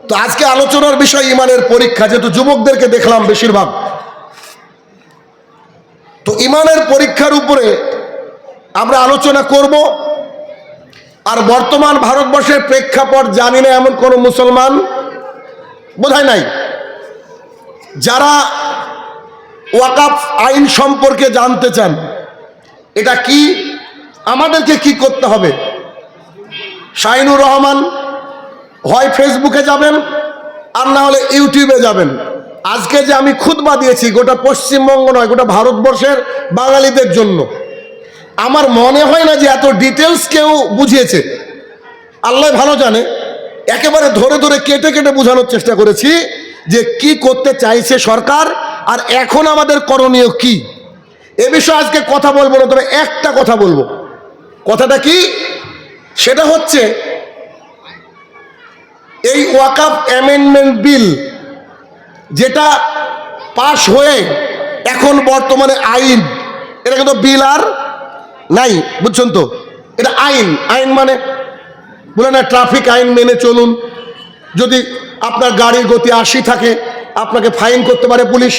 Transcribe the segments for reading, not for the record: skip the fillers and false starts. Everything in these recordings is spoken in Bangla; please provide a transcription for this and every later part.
তো আজকে আলোচনার বিষয় ইমানের পরীক্ষা, যেহেতু যুবকদেরকে দেখলাম বেশিরভাগ, তো ইমানের পরীক্ষার উপরে আমরা আলোচনা করব। আর বর্তমান ভারতবর্ষের প্রেক্ষাপট জানি না এমন কোন মুসলমান বোধহয় নাই যারা ওয়াকাফ আইন সম্পর্কে জানতে চান। এটা কি, আমাদেরকে কি করতে হবে? শাহিনুর রহমান হয় ফেসবুকে যাবেন আর না হলে ইউটিউবে যাবেন। আজকে যে আমি খুতবা দিয়েছি গোটা পশ্চিমবঙ্গ নয়, গোটা ভারতবর্ষের বাঙালিদের জন্য। আমার মনে হয় না যে এত ডিটেলস কেউ বুঝিয়েছে, আল্লাহ ভালো জানে। একেবারে ধরে ধরে কেটে কেটে বোঝানোর চেষ্টা করেছি যে কি করতে চাইছে সরকার আর এখন আমাদের করণীয় কি। এ বিষয়ে আজকে কথা বলবো না, তবে একটা কথা বলবো। কথাটা কি? সেটা হচ্ছে এই ওয়াকাফ অ্যামেন্ডমেন্ট বিল যেটা পাশ হয়ে এখন বর্তমানে আইন, এটা কিন্তু বিল আর নাই, বুঝছেন তো? এটা আইন। আইন মানে বলে না ট্রাফিক আইন মেনে চলুন, যদি আপনার গাড়ির গতি 80 থাকে আপনাকে ফাইন করতে পারে পুলিশ।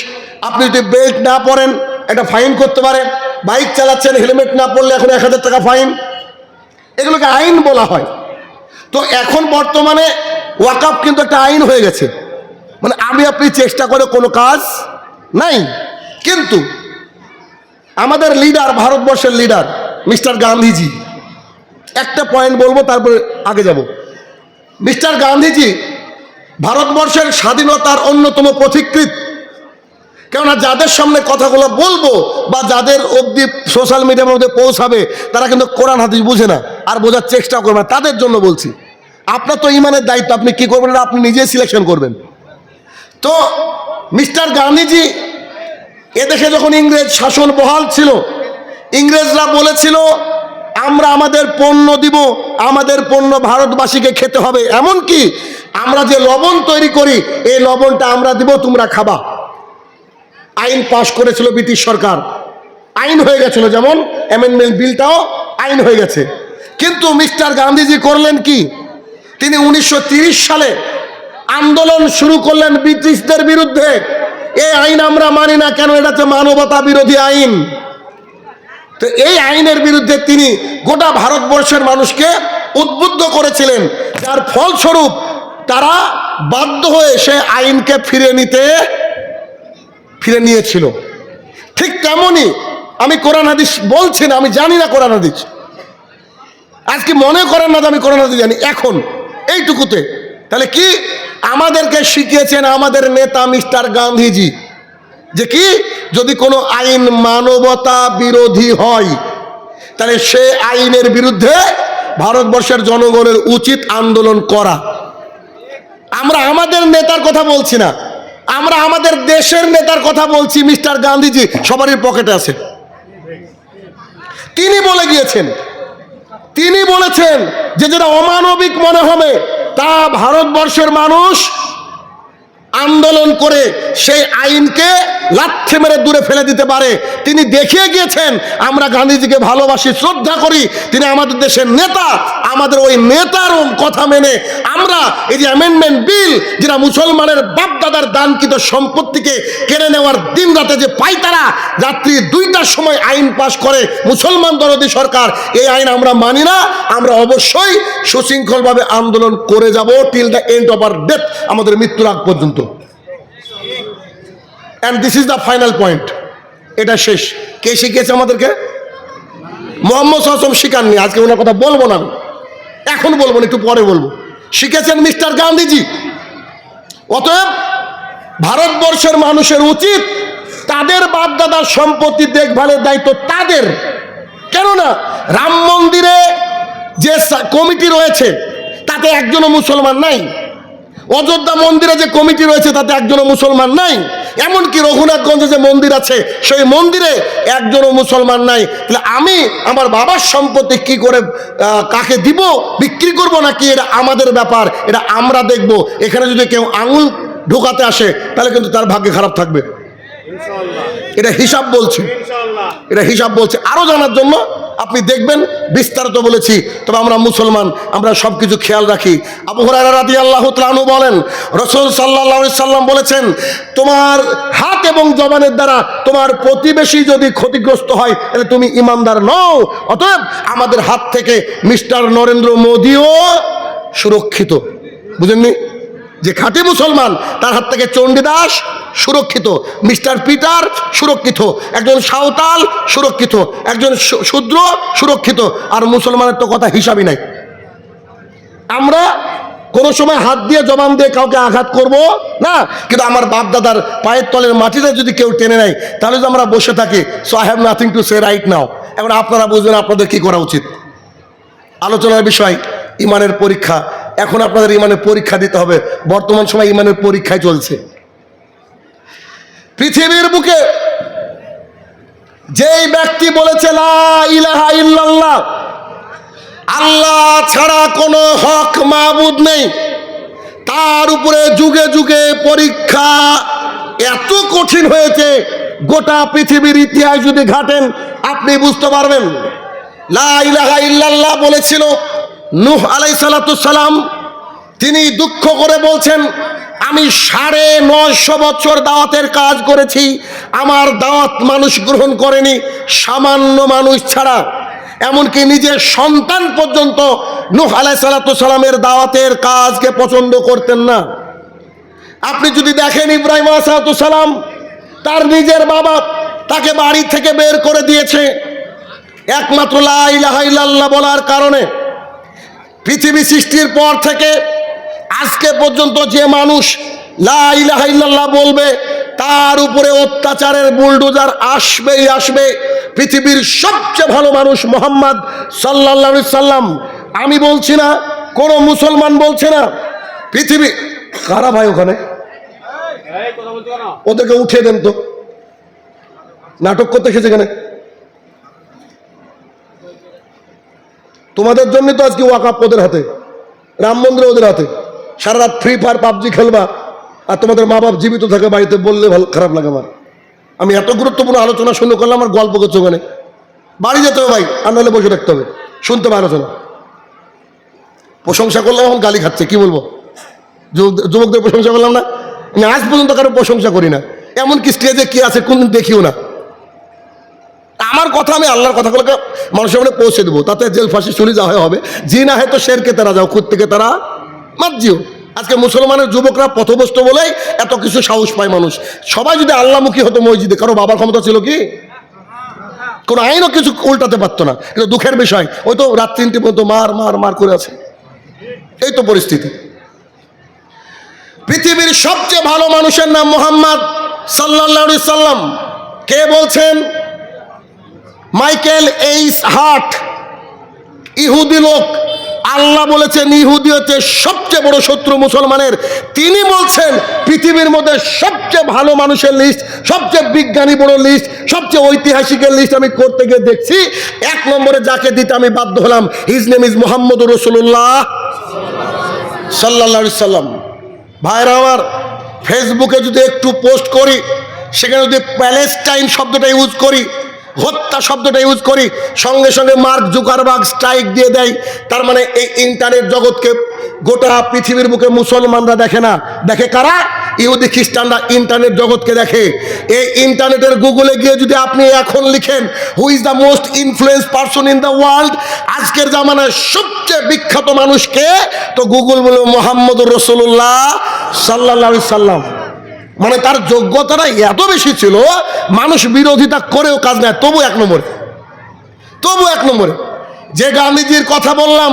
আপনি যদি বেল্ট না পরেন একটা ফাইন করতে পারে। বাইক চালাচ্ছেন হেলমেট না পরলে এখন 1000 টাকা ফাইন। এগুলোকে আইন বলা হয়। তো এখন বর্তমানে ওয়াকাফ কিন্তু একটা আইন হয়ে গেছে, মানে আমি আপনি চেষ্টা করে কোনো কাজ নাই। কিন্তু আমাদের লিডার, ভারতবর্ষের লিডার মিস্টার গান্ধীজি, একটা পয়েন্ট বলবো তারপরে আগে যাব। মিস্টার গান্ধীজি ভারতবর্ষের স্বাধীনতার অন্যতম পথিকৃৎ। কেননা যাদের সামনে কথাগুলো বলবো বা যাদের অবধি সোশ্যাল মিডিয়ার মধ্যে পৌঁছাবে তারা কিন্তু কোরআন হাদিস বুঝে না আর বোঝার চেষ্টা করবে না, তাদের জন্য বলছি। আপনার তো ইমানের দায়িত্ব, আপনি কি করবেন না আপনি নিজেই সিলেকশন করবেন। তো মিস্টার গান্ধীজি এদেশে যখন ইংরেজ শাসন বহাল ছিল, ইংরেজরা বলেছিল আমরা আমাদের পণ্য দিব, আমাদের পণ্য ভারতবাসীকে খেতে হবে, এমনকি আমরা যে লবণ তৈরি করি এই লবণটা আমরা দিব, তোমরা খাবা। আইন পাশ করেছিল ব্রিটিশ সরকার, আইন হয়ে গেছিল, যেমন অ্যামেন্ডমেন্ট বিলটাও আইন হয়ে গেছে। কিন্তু মিস্টার গান্ধীজি করলেন কি, তিনি 1930 সালে আন্দোলন শুরু করলেন ব্রিটিশদের বিরুদ্ধে। এই আইন আমরা মানি না, কেন এটা হচ্ছে মানবতা বিরোধী আইন। তো এই আইনের বিরুদ্ধে তিনি গোটা ভারতবর্ষের মানুষকে উদ্বুদ্ধ করেছিলেন, যার ফলস্বরূপ তারা বাধ্য হয়ে সে আইনকে ফিরে নিয়েছিল। ঠিক তেমনই আমি কোরআন হাদিস বলছি না, আমি জানি না কোরআন হাদিস, আজকে মনে করেন না যে আমি কোরআন হাদিস জানি এখন এইটুকুতে। তাহলে কি আমাদেরকে শিখিয়েছেন আমাদের নেতা মিস্টার গান্ধীজি, যে কি যদি কোনো আইন মানবতা বিরোধী হয় তাহলে সে আইনের বিরুদ্ধে ভারতবর্ষের জনগণের উচিত আন্দোলন করা। আমরা আমাদের নেতার কথা বলছি না, আমরা আমাদের দেশের নেতার কথা বলছি। মিস্টার গান্ধীজি সবারই পকেটে আছে। তিনি বলে গিয়েছেন, তিনি বলেছেন যে যেটা অমানবিক মনে হবে তা ভারতবর্ষের মানুষ আন্দোলন করে সেই আইনকে লাথি মেরে দূরে ফেলে দিতে পারে। তিনি দেখিয়ে গিয়েছেন। আমরা গান্ধীজিকে ভালোবাসি, শ্রদ্ধা করি, তিনি আমাদের দেশের নেতা। আমাদের ওই নেতার কথা মেনে আমরা এই যে অ্যামেন্ডমেন্ট বিল, যেটা মুসলমানের বাপদাদার দানকৃত সম্পত্তিকে কেড়ে নেওয়ার দিন রাতে যে পাইতারা রাত্রি 2টার সময় আইন পাশ করে মুসলমান দরদি সরকার, এই আইন আমরা মানি না। আমরা অবশ্যই সুশৃঙ্খলভাবে আন্দোলন করে যাব till the end of our death, আমাদের মৃত্যুর আগ পর্যন্ত। And this is the final point. এটা শেষ। কে শিখিয়েছে আমাদেরকে? মোহাম্মদ সাল্লাল্লাহু আলাইহি শিখাননি। আজকে ওনার কথা বলবো না, এখন বলবো না, একটু পরে বলবো। শিখেছেন মিস্টার গান্ধীজি। অতএব ভারতবর্ষের মানুষের উচিত তাদের বাপদাদার সম্পত্তি দেখভালের দায়িত্ব তাদের। কেননা রাম মন্দিরে যে কমিটি রয়েছে তাতে একজনও মুসলমান নাই, অযোধ্যা মন্দিরে যে কমিটি রয়েছে তাতে একজনও মুসলমান নাই, এমনকি রঘুনাথগঞ্জে যে মন্দির আছে সেই মন্দিরে একজনও মুসলমান নাই। তাহলে আমি আমার বাবার সম্পত্তি কি করে কাকে দিব, বিক্রি করব নাকি, এটা আমাদের ব্যাপার, এটা আমরা দেখব। এখানে যদি কেউ আঙুল ঢোকাতে আসে তাহলে কিন্তু তার ভাগ্যে খারাপ থাকবে, এটা হিসাব বলছি। এটা হিসাব বলছে। আরো জানার জন্য আপনি দেখবেন, বিস্তারিত বলেছি। তবে আমরা মুসলমান, আমরা সব কিছু খেয়াল রাখি। আবু হুরায়রা রাদিয়াল্লাহু তাআলা আনহু বলেন, রাসূল সাল্লাল্লাহু আলাইহি সাল্লাম বলেছেন, তোমার হাত এবং জবানের দ্বারা তোমার প্রতিবেশী যদি ক্ষতিগ্রস্ত হয় তাহলে তুমি ইমানদার নও। অতএব আমাদের হাত থেকে মিস্টার নরেন্দ্র মোদিও সুরক্ষিত। বুঝেননি? যে খাঁটি মুসলমান তার হাত থেকে চণ্ডীদাস সুরক্ষিত, মিস্টার পিটার সুরক্ষিত, একজন সাঁওতাল সুরক্ষিত, একজন শূদ্র সুরক্ষিত। আর মুসলমানের তো কথা হিসাবই নাই। আমরা কোনো সময় হাত দিয়ে জবান দিয়ে কাউকে আঘাত করব না, কিন্তু আমার বাপ দাদার পায়ের তলের মাটিতে যদি কেউ টেনে নেয় তাহলে যদি আমরা বসে থাকি, so I have nothing to say right now. এখন আপনারা বুঝবেন আপনাদের কি করা উচিত। আলোচনার বিষয় ইমানের পরীক্ষা। এখন আপনাদের ইমানের পরীক্ষা দিতে হবে। বর্তমান সময় ইমানের পরীক্ষায় চলছে। পৃথিবীর বুকে যেই ব্যক্তি বলেছে লা ইলাহা ইল্লাল্লাহ, আল্লাহ ছাড়া কোনো হক মাবুদ নেই, তার উপরে যুগে যুগে পরীক্ষা এত কঠিন হয়েছে, গোটা পৃথিবীর ইতিহাস যদি ঘাটেন আপনি বুঝতে পারবেন। লা ইলাহা ইল্লাল্লাহ বলেছিল নূহ আলাইহিস সালাম। তিনি দুঃখ করে বলছেন, আমি 950 বছর দাওয়াতের কাজ করেছি, আমার দাওয়াত মানুষ গ্রহণ করেনি, সামান্য মানুষ ছাড়া। এমনকি নিজের সন্তান পর্যন্ত নূহ আলাইহিস সালামের দাওয়াতের কাজকে পছন্দ করতেন না। আপনি যদি দেখেন ইব্রাহিম আলাইহিস সালাম, তার নিজের বাবা তাকে বাড়ি থেকে বের করে দিয়েছে একমাত্র লা ইলাহা ইল্লাল্লাহ বলার কারণে। পৃথিবী সৃষ্টির পর থেকে আজকে পর্যন্ত যে মানুষ লা ইলাহা ইল্লাল্লাহ বলবে তার উপরে অত্যাচারের বুলডোজার আসবেই আসবে। পৃথিবীর সবচেয়ে ভালো মানুষ মুহাম্মদ সাল্লাল্লাহু আলাইহি সাল্লাম। আমি বলছি না, কোন মুসলমান বলছে না। পৃথিবী কারা ভাই ওখানে? ওদেরকে উঠিয়ে দেন তো, নাটক করতে এসেছে এখানে। তোমাদের জন্য তো আজকে ওয়াকাফ ওদের হাতে, রাম মন্দির ওদের হাতে। সারা রাত ফ্রি ফায়ার পাবজি খেলবা আর তোমাদের মা বাপ জীবিত থাকে বাড়িতে, বললে ভালো খারাপ লাগে আমার। আমি এত গুরুত্বপূর্ণ আলোচনা শুনে করলাম, আমার গল্প করছো ওখানে। বাড়ি যেতে হবে ভাই, আর নাহলে বসে থাকতে হবে, শুনতে হবে আলোচনা। প্রশংসা করলাম, এখন গালি খাচ্ছে, কি বলবো? যুবকদের প্রশংসা করলাম না? আমি আজ পর্যন্ত কারো প্রশংসা করি না, এমনকি স্টেজে কি আছে কোনদিন দেখিও না। আমার কথা আমি আল্লাহর কথাগুলোকে মানুষের সামনে পৌঁছে দেবো, তাতে জেল ফাঁসি শুনে যাওয়া হবে। জি না হয় তো শেরকে তারা যাও, খুদ থেকে তারা মাত জিও। আজকে মুসলমানের যুবকরা পথভ্রষ্ট বলেই এত কিছু সাহস পায় মানুষ। সবাই যদি আল্লাহমুখী হতো মসজিদে, কারো বাবার ক্ষমতা ছিল কি? কোনো আইনও কিছু উল্টাতে পারতো না। কিন্তু দুঃখের বিষয়, ওই তো রাত 3টে পর্যন্ত মার মার মার করে আছে। এই তো পরিস্থিতি। পৃথিবীর সবচেয়ে ভালো মানুষের নাম মুহাম্মদ সাল্লাল্লাহু আলাইহি সাল্লাম। কে বলছেন? মাইকেল এইস হার্ট, ইহুদি লোক। আল্লাহ বলেছেন ইহুদি হচ্ছে সবচেয়ে বড় শত্রু মুসলমানের। তিনি বলছেন পৃথিবীর মধ্যে সবচেয়ে ভালো মানুষের লিস্ট, সবচেয়ে বিজ্ঞানী বড় লিস্ট, সবচেয়ে ঐতিহাসিকের লিস্ট আমি করতে গিয়ে দেখছি 1 নম্বরে যাকে দিতে আমি বাধ্য হলাম, হিজ নেম ইজ মুহাম্মদুর রাসূলুল্লাহ সাল্লাল্লাহু আলাইহি সাল্লাম। ভাইরা আমার, ফেসবুকে যদি একটু পোস্ট করি, সেখানে যদি প্যালেস্টাইন শব্দটা ইউজ করি, হত্যা শব্দটা ইউজ করি, সঙ্গে সঙ্গে মার্ক জুকারবার্গ স্ট্রাইক দিয়ে দেয়। তার মানে এই ইন্টারনেট জগৎকে গোটা পৃথিবীর বুকে মুসলমানরা দেখে না, দেখে কারা? ইহুদি খ্রিস্টানরা ইন্টারনেট জগৎকে দেখে। এই ইন্টারনেটের গুগলে গিয়ে যদি আপনি এখন লিখেন who is the most influence person in the world, আজকের জামানায় সবচেয়ে বিখ্যাত মানুষকে, তো গুগল বলে মুহাম্মদুর রাসূলুল্লাহ সাল্লাল্লাহু আলাইহি সাল্লাম। মানে তার যোগ্যতাটা এত বেশি ছিল, মানুষ বিরোধিতা করেও কাজ নেয়, তবু 1 নম্বরে। যে গান্ধীজির কথা বললাম,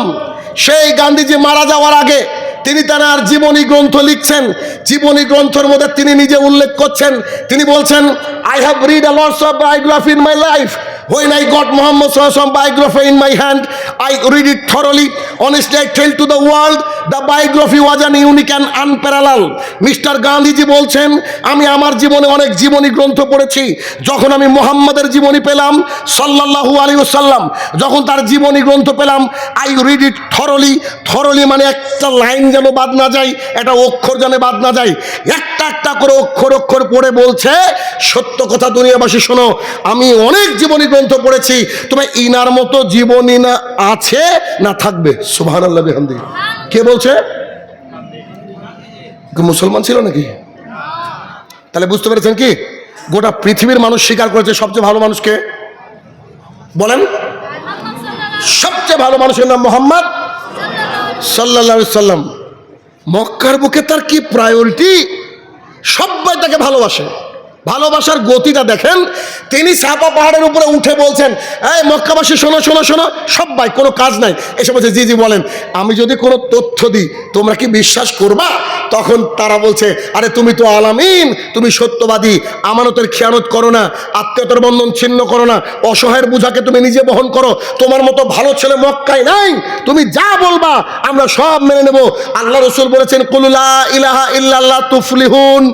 সেই গান্ধীজি মারা যাওয়ার আগে তিনি তার জীবনী গ্রন্থ লিখছেন। জীবনী গ্রন্থের মধ্যে তিনি নিজে উল্লেখ করছেন, তিনি বলছেন, I have read a lots of biography in my life. When I got Muhammad sallallahu alaihi wasallam biography in my hand, I read it thoroughly. Honestly, I tell to the world, the biography was an unique and unparalleled. Mister Gandhiji বলছেন, আমি আমার জীবনে অনেক জীবনী গ্রন্থ পড়েছি। যখন আমি মোহাম্মদের জীবনী পেলাম সাল্লাল্লাহু আলাইহি ওয়াসাল্লাম, যখন তার জীবনী গ্রন্থ পেলাম, আই রিড ইট থরলি মানে একটা লাইন যেন বাদ না যায়, একটা অক্ষর যেন বাদ না যায়, একটা একটা করে অক্ষর পড়ে বলছে, সত্য কথা দুনিয়াবাসী শোনো, আমি অনেক জীবনী গ্রন্থ পড়েছি, তবে ইনার মতো জীবনী না আছে না থাকবে। সুবহানাল্লাহ বিহামদিহি। কে বলছে? মুসলমান ছিল নাকি? তাহলে বুঝতে পেরেছেন কি, গোটা পৃথিবীর মানুষ স্বীকার করেছে সবচেয়ে ভালো মানুষকে বলেন, সবচেয়ে ভালো মানুষের নাম মুহাম্মদ সাল্লাল্লাহু আলাইহি সাল্লাম। মক্কার বুকে তার কি প্রায়োরিটি, সবাই তাকে ভালোবাসে। ভালোবাসার গতিটা দেখেন, তিনি সাফা পাহাড়ের উপরে উঠে বলছেন, এই মক্কাবাসী শোনো শোনো শোনো, সবাই, কোনো কাজ নাই, এসে বলছে জি জি বলেন, আমি যদি কোনো তথ্য দিই তোমরা কি বিশ্বাস করবা? তখন তারা বলছে, আরে তুমি তো আলামিন, তুমি সত্যবাদী, আমানতের খেয়ানত করো না, আত্মীয়তার বন্ধন ছিন্ন করো না, অসহায়ের বোঝাকে তুমি নিজে বহন করো, তোমার মতো ভালো ছেলে মক্কায় নাই, তুমি যা বলবা আমরা সব মেনে নেব। আল্লাহ রাসূল বলেছেন, কুল লা ইলাহা ইল্লাল্লাহ তুফলিহুন।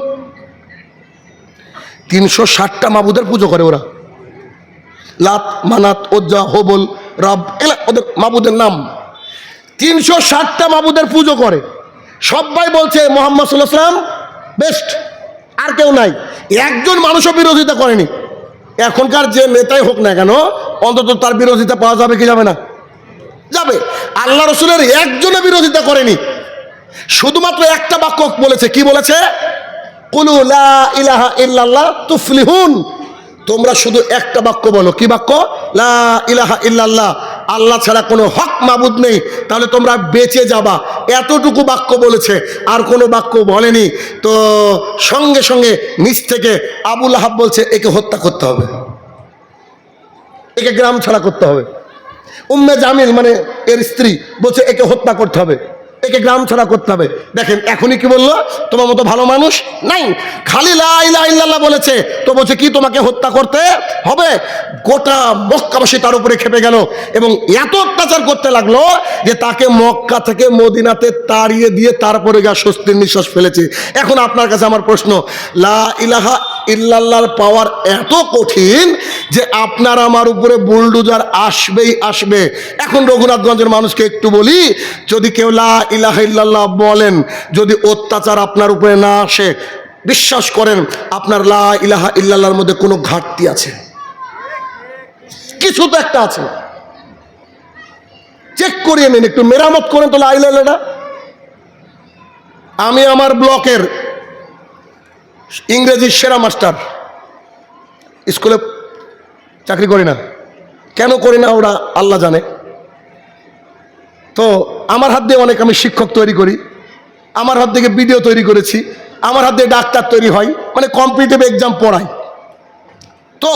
360টা মাবুদের পুজো করে ওরা, লাত মানাত ওজ্জা হবল রব, এগুলো ওদের মাবুদের নাম। 360টা মাবুদের পুজো করে, সবাই বলছে মুহাম্মদ সাল্লাল্লাহু আলাইহি ওয়াসাল্লাম বেস্ট, আর কেউ নাই। একজন মানুষও বিরোধিতা করেনি। এখনকার যে নেতাই হোক না কেন, অন্তত তার বিরোধিতা পাওয়া যাবে কি যাবে না? যাবে। আল্লাহ রাসূলের একজনও বিরোধিতা করেনি, শুধুমাত্র একটা বাক্য বলেছে। কি বলেছে? কুলু লা ইলাহা ইল্লাল্লাহ তুফলিহুন। তোমরা শুধু একটা বাক্য বলো। কি বাক্য? লা ইলাহা ইল্লাল্লাহ, আল্লাহ ছাড়া কোনো হক মাবুদ নেই, তাহলে তোমরা বেঁচে যাবা। এতটুকু বাক্য বলেছে, আর কোনো বাক্য বলেনি। তো সঙ্গে সঙ্গে নিচ থেকে আবু লাহাব বলছে, একে হত্যা করতে হবে, একে গ্রাম ছাড়া করতে হবে। উম্মে জামিল মানে এর স্ত্রী বলছে, একে হত্যা করতে হবে, একে গ্রাম ছাড়া করতে হবে। দেখেন এখনই কি বললো, তোমার মতো ভালো মানুষ নাই, খালি লা ইলাহা ইল্লাল্লাহ বলেছে, তো বলছে কি তোমাকে হত্যা করতে হবে। গোটা মক্কাবাসী তার উপরে খেপে গেল এবং এত অত্যাচার করতে লাগলো যে তাকে মক্কা থেকে মদিনাতে তাড়িয়ে দিয়ে তারপরে গা স্বস্তির নিঃশ্বাস ফেলেছে। এখন আপনার কাছে আমার প্রশ্ন, লা ইলাহা ইল্লাল্লাহর পাওয়ার এত কঠিন যে আপনার আমার উপরে বুলডোজার আসবেই আসবে। এখন রঘুনাথগঞ্জের মানুষকে একটু বলি, যদি কেউ লা ইলাহা ইল্লাল্লাহ বলেন, যদি অত্যাচার আপনার উপরে না আসে, বিশ্বাস করেন আপনার লা ইলাহা ইল্লাল্লাহর মধ্যে কোনো ঘাটতি আছে, কিছু তো একটা আছে। চেক করিয়ে নিন, একটু মেরামত করেন তো লা ইলাহা ইল্লাল্লাহ। আমি আমার ব্লকের ইংরেজির সেরা মাস্টার, স্কুলে চাকরি করি না, কেন করি না ওরা আল্লাহ জানে। তো আমার হাত দিয়ে অনেক আমি শিক্ষক তৈরি করি, আমার হাত থেকে ভিডিও তৈরি করেছি, আমার হাত দিয়ে ডাক্তার তৈরি হয়, মানে কম্পিটিটিভ এক্সাম পড়াই। তো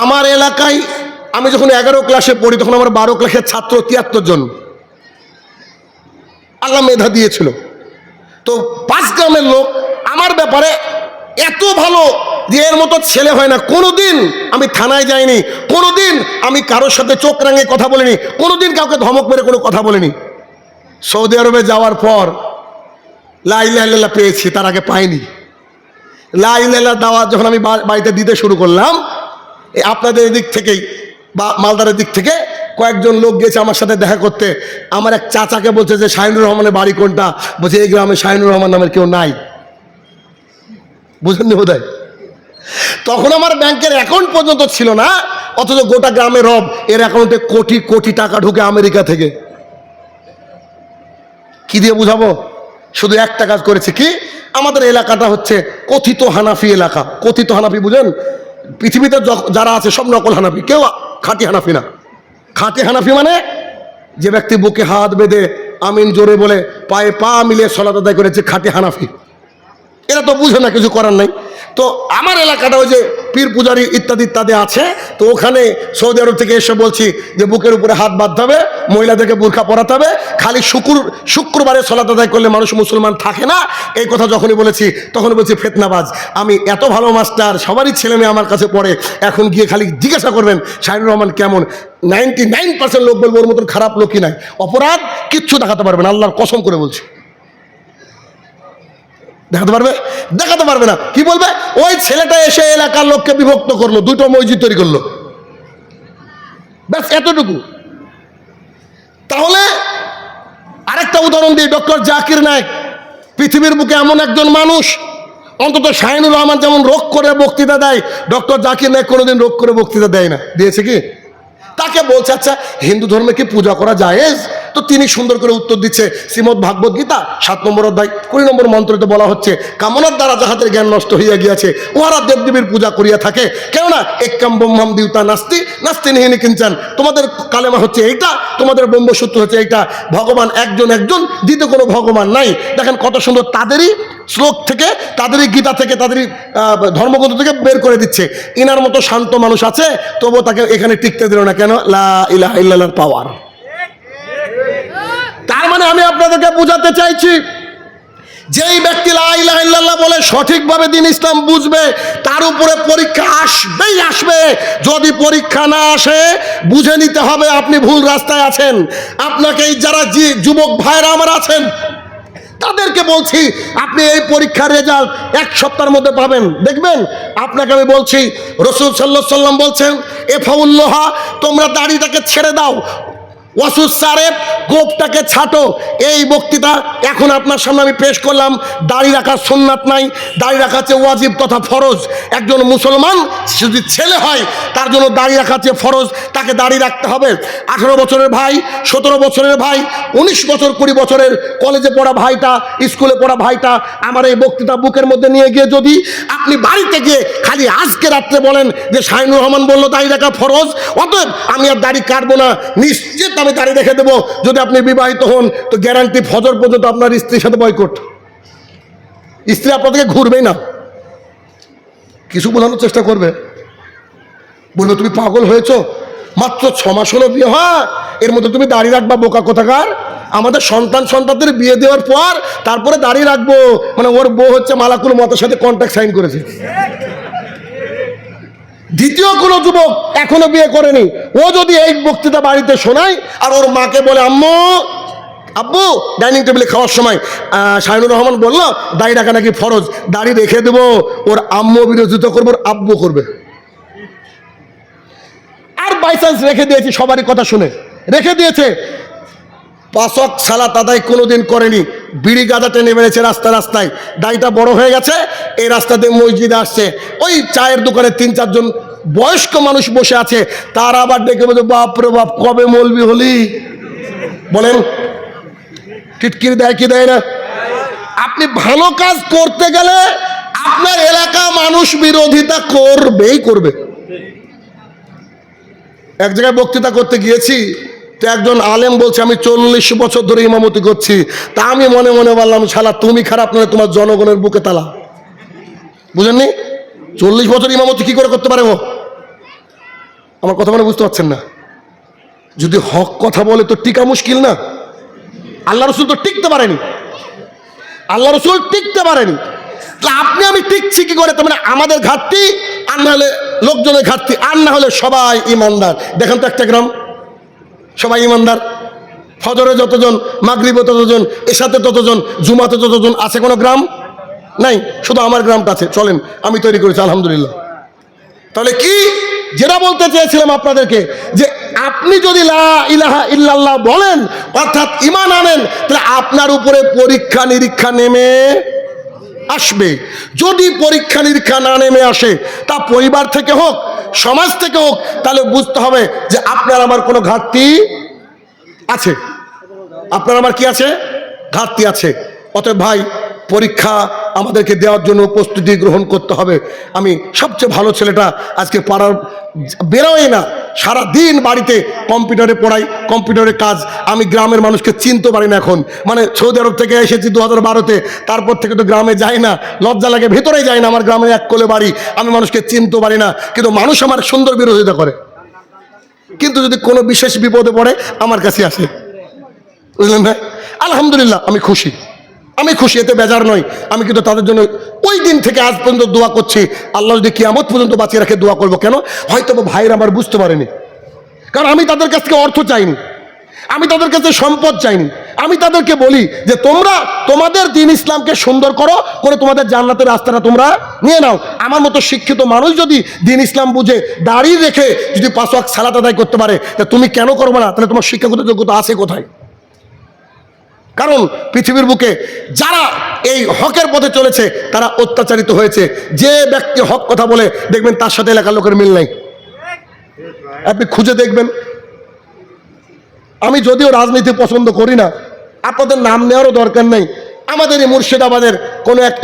আমার এলাকায় আমি যখন 11 ক্লাসে পড়ি, তখন আমার 12 ক্লাসের ছাত্র 73 জন, আল্লাহ মেধা দিয়েছিল। তো 5 গ্রামের লোক আমার ব্যাপারে এত ভালো যে এর মতো ছেলে হয় না। কোনোদিন আমি থানায় যাইনি, কোনোদিন আমি কারোর সাথে চোখ রাঙে কথা বলিনি, কোনোদিন কাউকে ধমক মেরে কোনো কথা বলিনি। সৌদি আরবে যাওয়ার পর লা ইলাহা ইল্লাল্লাহ পেয়েছি, তার আগে পাইনি। লা ইলাহা ইল্লাল্লাহ দাওয়াত যখন আমি বাড়িতে দিতে শুরু করলাম, আপনাদের দিক থেকেই বা মালদারের দিক থেকে কয়েকজন লোক গেছে আমার সাথে দেখা করতে। আমার এক চাচাকে বলছে যে শাহিনুর রহমানের বাড়ি কোনটা, বলছে এই গ্রামে শাহিনুর রহমান নামের কেউ নাই। বুঝেননি বোধহয়? তখন আমার ব্যাংকের অ্যাকাউন্ট পর্যন্ত ছিল না, অথচ গোটা গ্রামের রব এর অ্যাকাউন্টে কোটি কোটি টাকা ঢুকে আমেরিকা থেকে। কি দিয়ে বুঝাবো? শুধু একটা কাজ করেছে কি, আমাদের এলাকাটা হচ্ছে কথিত হানাফি এলাকা। কথিত হানাফি বুঝেন? পৃথিবীতে যারা আছে সব নকল হানাফি, কেউ খাঁটি হানাফি না। খাঁটি হানাফি মানে যে ব্যক্তি বুকে হাত বেঁধে আমিন জোরে বলে পায়ে পা মিলিয়ে সালাত আদায় করেছে, খাঁটি হানাফি। এরা তো বুঝে না, কিছু করার নাই। তো আমার এলাকাটা ওই যে পীর পূজারি ইত্যাদি ইত্যাদি আছে, তো ওখানে সৌদি আরব থেকে এসে বলছি যে বুকের উপরে হাত বাঁধতে হবে, মহিলাদেরকে বোরখা পরাতে হবে, খালি শুক্রবারে সালাত আদায় করলে মানুষ মুসলমান থাকে না। এই কথা যখনই বলেছি তখন বলছি ফেতনাবাজ। আমি এত ভালো মাস্টার, সবারই ছেলে মেয়ে আমার কাছে পড়ে, এখন গিয়ে খালি জিজ্ঞাসা করবেন শাহিনুর রহমান কেমন, 99% লোক বলবো ওর মতন খারাপ লোকই নাই, অপরাধ কিচ্ছু দেখাতে পারবে না, আল্লাহর কসম করে বলছি। দেখাতে পারবে না। কি বলবে? ওই ছেলেটা এসে এলাকার লোককে বিভক্ত করলো, দুটো মসজিদ তৈরি করলো, ব্যাস এতটুকু। তাহলে আরেকটা উদাহরণ দিই, ডক্টর জাকির নায়েক পৃথিবীর বুকে এমন একজন মানুষ, অন্তত শাহিনুর রহমান যেমন রোগ করে বক্তৃতা দেয়, ডক্টর জাকির নায়েক কোনোদিন রোগ করে বক্তৃতা দেয় না। দিয়েছে কি? তাকে বলছে আচ্ছা হিন্দু ধর্মে কি পূজা করা জায়েজ? তো তিনি সুন্দর করে উত্তর দিচ্ছে, শ্রীমদ্ ভাগবত গীতা 7 নম্বর অধ্যায় 20 নম্বর মন্ত্রতে বলা হচ্ছে, কামনার দ্বারা যাহাদের জ্ঞান নষ্ট হইয়া গিয়াছে উহারা দেবদেবীর পূজা করিয়া থাকে, কেননা একাম ব্রহ্মাম দিউতা নাস্তি নাস্তি নিহিনী কিঞ্চান। তোমাদের কালেমা হচ্ছে এইটা, তোমাদের ব্রহ্মসূত্র হচ্ছে এইটা, ভগবান একজন, দ্বিতীয় কোনো ভগবান নাই। দেখেন কত সুন্দর তাদেরই শ্লোক থেকে, তাদেরই গীতা থেকে, তাদেরই ধর্মগ্রন্থ থেকে বের করে দিচ্ছে। ইনার মতো শান্ত মানুষ আছে, তবুও তাকে এখানে টিকতে দিল না। কেন? লা ইলাহা ইল্লাল্লাহর পাওয়ার। তার মানে আমি আপনাদেরকে বোঝাতে চাইছি, যেই ব্যক্তি লা ইলাহা ইল্লাল্লাহ বলে সঠিকভাবে দ্বীন ইসলাম বুঝবে, তার উপরে পরীক্ষা আসবেই আসবে। যদি পরীক্ষা না আসে, বুঝে নিতে হবে আপনি ভুল রাস্তায় আছেন। আপনাকে এই যারা যুবক ভাইরা আমার আছেন, তাদেরকে বলছি, আপনি এই পরীক্ষার রেজাল্ট 1 সপ্তাহের মধ্যে পাবেন। দেখবেন, আপনাকে আমি বলছি, রাসূল সাল্লাল্লাহু আলাইহি সাল্লাম বলছেন, এফাউল্লাহা, তোমরা দাড়িটাকে ছেড়ে দাও, ওয়াসুস সারেফ, গোপটাকে ছাটো। এই বক্তৃতা এখন আপনার সামনে আমি পেশ করলাম। দাড়ি রাখার সুন্নাত নাই, দাড়ি রাখা হচ্ছে ওয়াজিব তথা ফরজ। একজন মুসলমান যদি ছেলে হয়, তার জন্য দাড়ি রাখা হচ্ছে ফরজ, তাকে দাড়ি রাখতে হবে। 18 বছরের ভাই, 17 বছরের ভাই, 19 বছর 20 বছরের কলেজে পড়া ভাইটা, স্কুলে পড়া ভাইটা, আমার এই বক্তৃতা বুকের মধ্যে নিয়ে গিয়ে যদি আপনি বাড়িতে গিয়ে খালি আজকে রাত্রে বলেন যে শাহিনুর রহমান বললো দাড়ি রাখা ফরজ, অতএব আমি আর দাড়ি কাটবো না, নিশ্চিত আমি দাড়ি রেখে দেবো। যদি আপনি বিবাহিত হন, তো গ্যারান্টি ফজর পর্যন্ত আপনার স্ত্রীর সাথে বয়কট। স্ত্রী আপনাদেরকে ঘুরবেই না, কিছু বোঝানোর চেষ্টা করবে, বলবে তুমি পাগল হয়েছো, মাত্র 6 মাস হলো বিয়ে, হ্যাঁ এর মধ্যে তুমি দাড়ি রাখবা, বোকা কোথাকার। আমাদের সন্তানদের বিয়ে দেওয়ার পর তারপরে দাড়ি রাখবো, মানে ওর বউ হচ্ছে মালাকুল মতের সাথে কন্ট্রাক্ট সাইন করেছে। দ্বিতীয় কোনো যুবক এখনো বিয়ে করেনি, ও যদি এই বক্তৃতা বাড়িতে শোনায় আর ওর মাকে বলে, আব্বু ডাইনিং টেবিলে খাওয়ার সময় শাহিনুর রহমান বলল দাড়ি রাখা নাকি ফরজ, দাড়ি রেখে দেবো, ওর আম্মু বিরোধিতা করবো, ওর আব্বু করবে। আর বাই চান্স রেখে দিয়েছি, সবারই কথা শুনে রেখে দিয়েছে, 5 ওয়াক্ত সালাত আদায় কোনোদিন করেনি, বিড়ি গাঁজা টেনে বেড়েছে রাস্তায়, দাড়িটা বড় হয়ে গেছে, এই রাস্তা দিয়ে মসজিদে আসছে, ওই চায়ের দোকানে 3-4 জন বয়স্ক মানুষ বসে আছে, তারা আবার ডেকে বলছে, বাপ রে বাপ, কবে মৌলবি হলি? বলেন, টিটকিরি দেয় কি দেয় না? আপনি ভালো কাজ করতে গেলে আপনার এলাকা মানুষ বিরোধিতা করবে। এক জায়গায় বক্তৃতা করতে গিয়েছি, তো একজন আলেম বলছে আমি 40 বছর ধরে ইমামতি করছি। তা আমি মনে মনে বললাম, শালা তুমি খারাপ নয়, তোমার জনগণের বুকে তালা। বুঝেননি? 40 বছর ইমামতি কি করে করতে পারে ও? আমার কথা মানে বুঝতে পারছেন না? যদি হক কথা বলে তো টিকা মুশকিল না? আল্লাহ রসুল তো টিকতে পারেনি, আপনি আমি টিকছি কি করে? তার মানে আমাদের ঘাটতি, আর না হলে লোকজনের ঘাটতি, আর না হলে সবাই ইমানদার। দেখেন তো একটা গ্রাম সবাই ইমানদার, ফজরে যতজন, মাগরিবে ততজন, এশাতে ততজন, জুমাতে ততজন, আছে কোনো গ্রাম নাই? শুধু আমার গ্রামটা আছে, চলেন আমি তৈরি করেছি আলহামদুলিল্লাহ। তাহলে কি যেটা বলতে চেয়েছিলাম আপনাদেরকে, যে আপনি যদি লা ইলাহা ইল্লাল্লাহ বলেন অর্থাৎ ঈমান আনেন, তাহলে আপনার উপরে পরীক্ষা নিরীক্ষা নেমে আসবে। যদি পরীক্ষা নিরীক্ষা না নেমে আসে, তা পরিবার থেকে হোক, সমাজ থেকে হোক, তাহলে বুঝতে হবে যে আপনার আমার কোনো ঘাটতি আছে, আপনার আমার কি আছে? ঘাটতি আছে। অতএব ভাই, পরীক্ষা আমাদেরকে দেওয়ার জন্য প্রস্তুতি গ্রহণ করতে হবে। আমি সবচেয়ে ভালো ছেলেটা আজকে পাড়ার বেরোয় না, সারা দিন বাড়িতে কম্পিউটারে পড়াই, কম্পিউটারে কাজ। আমি গ্রামের মানুষকে চিনতে পারি না এখন, মানে সৌদি আরব থেকে এসেছি 2012-তে, তারপর থেকে তো গ্রামে যাই না, লজ্জা লাগে, ভেতরে যাই না। আমার গ্রামে এক কোলে বাড়ি, আমি মানুষকে চিনতে পারি না, কিন্তু মানুষ আমার সুন্দর বিরোধিতা করে। কিন্তু যদি কোনো বিশেষ বিপদে পড়ে আমার কাছে আসে, বুঝলেন না? আলহামদুলিল্লাহ, আমি খুশি, আমি খুশি, এতে বেজার নয়। আমি কিন্তু তাদের জন্য ওই দিন থেকে আজ পর্যন্ত দোয়া করছি, আল্লাহ যদি কিয়ামত পর্যন্ত বাঁচিয়ে রাখে দোয়া করবো। কেন? হয়তো ভাইরা আমার বুঝতে পারেনি, কারণ আমি তাদের কাছ থেকে অর্থ চাইনি, আমি তাদের কাছে সম্পদ চাইনি। আমি তাদেরকে বলি যে তোমরা তোমাদের দিন ইসলামকে সুন্দর করো, করে তোমাদের জান্নাতের রাস্তাটা তোমরা নিয়ে নাও। আমার মতো শিক্ষিত মানুষ যদি দিন ইসলাম বুঝে দাঁড়িয়ে রেখে যদি 5 ওয়াক্ত সালাত আদায় করতে পারে, তা তুমি কেন করবে না? তাহলে তোমার শিক্ষাগত যোগ্যতা আছে কোথায়? কারণ পৃথিবীর বুকে যারা এই হকের পথে চলেছে তারা অত্যাচারিত হয়েছে। যে ব্যক্তি হক কথা বলে দেখবেন তার সাথে এলাকার লোকের মিল নাই, আপনি খুঁজে দেখবেন। আমি যদিও রাজনীতি পছন্দ করি না, আপনাদের নাম নেওয়ারও দরকার নেই। আমাদের এই মুর্শিদাবাদের কোনো এক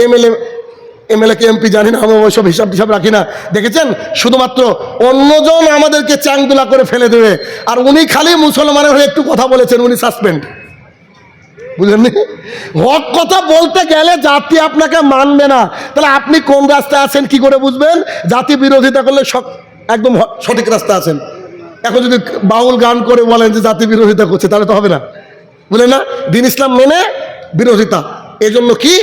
এমএলএ কে এমপি জানি না, আমি ওইসব হিসাব রাখি না। দেখেছেন, শুধুমাত্র অন্যজন আমাদেরকে চাংদুলা করে ফেলে দেবে, আর উনি খালি মুসলমানের হয়ে একটু কথা বলেছেন, উনি সাসপেন্ড। বুঝলেন? হক কথা বলতে গেলে জাতি আপনাকে মানবে না, তাহলে আপনি কোন রাস্তায় আছেন কি করে বুঝবেন? জাতি বিরোধিতা করলে একদম সঠিক রাস্তা আছেন। এখন যদি বাউল গান করে বলেন যে জাতি বিরোধিতা করছে, তাহলে তো হবে না, বুঝলেন না? দিন ইসলাম মেনে বিরোধিতা। এজন্য কি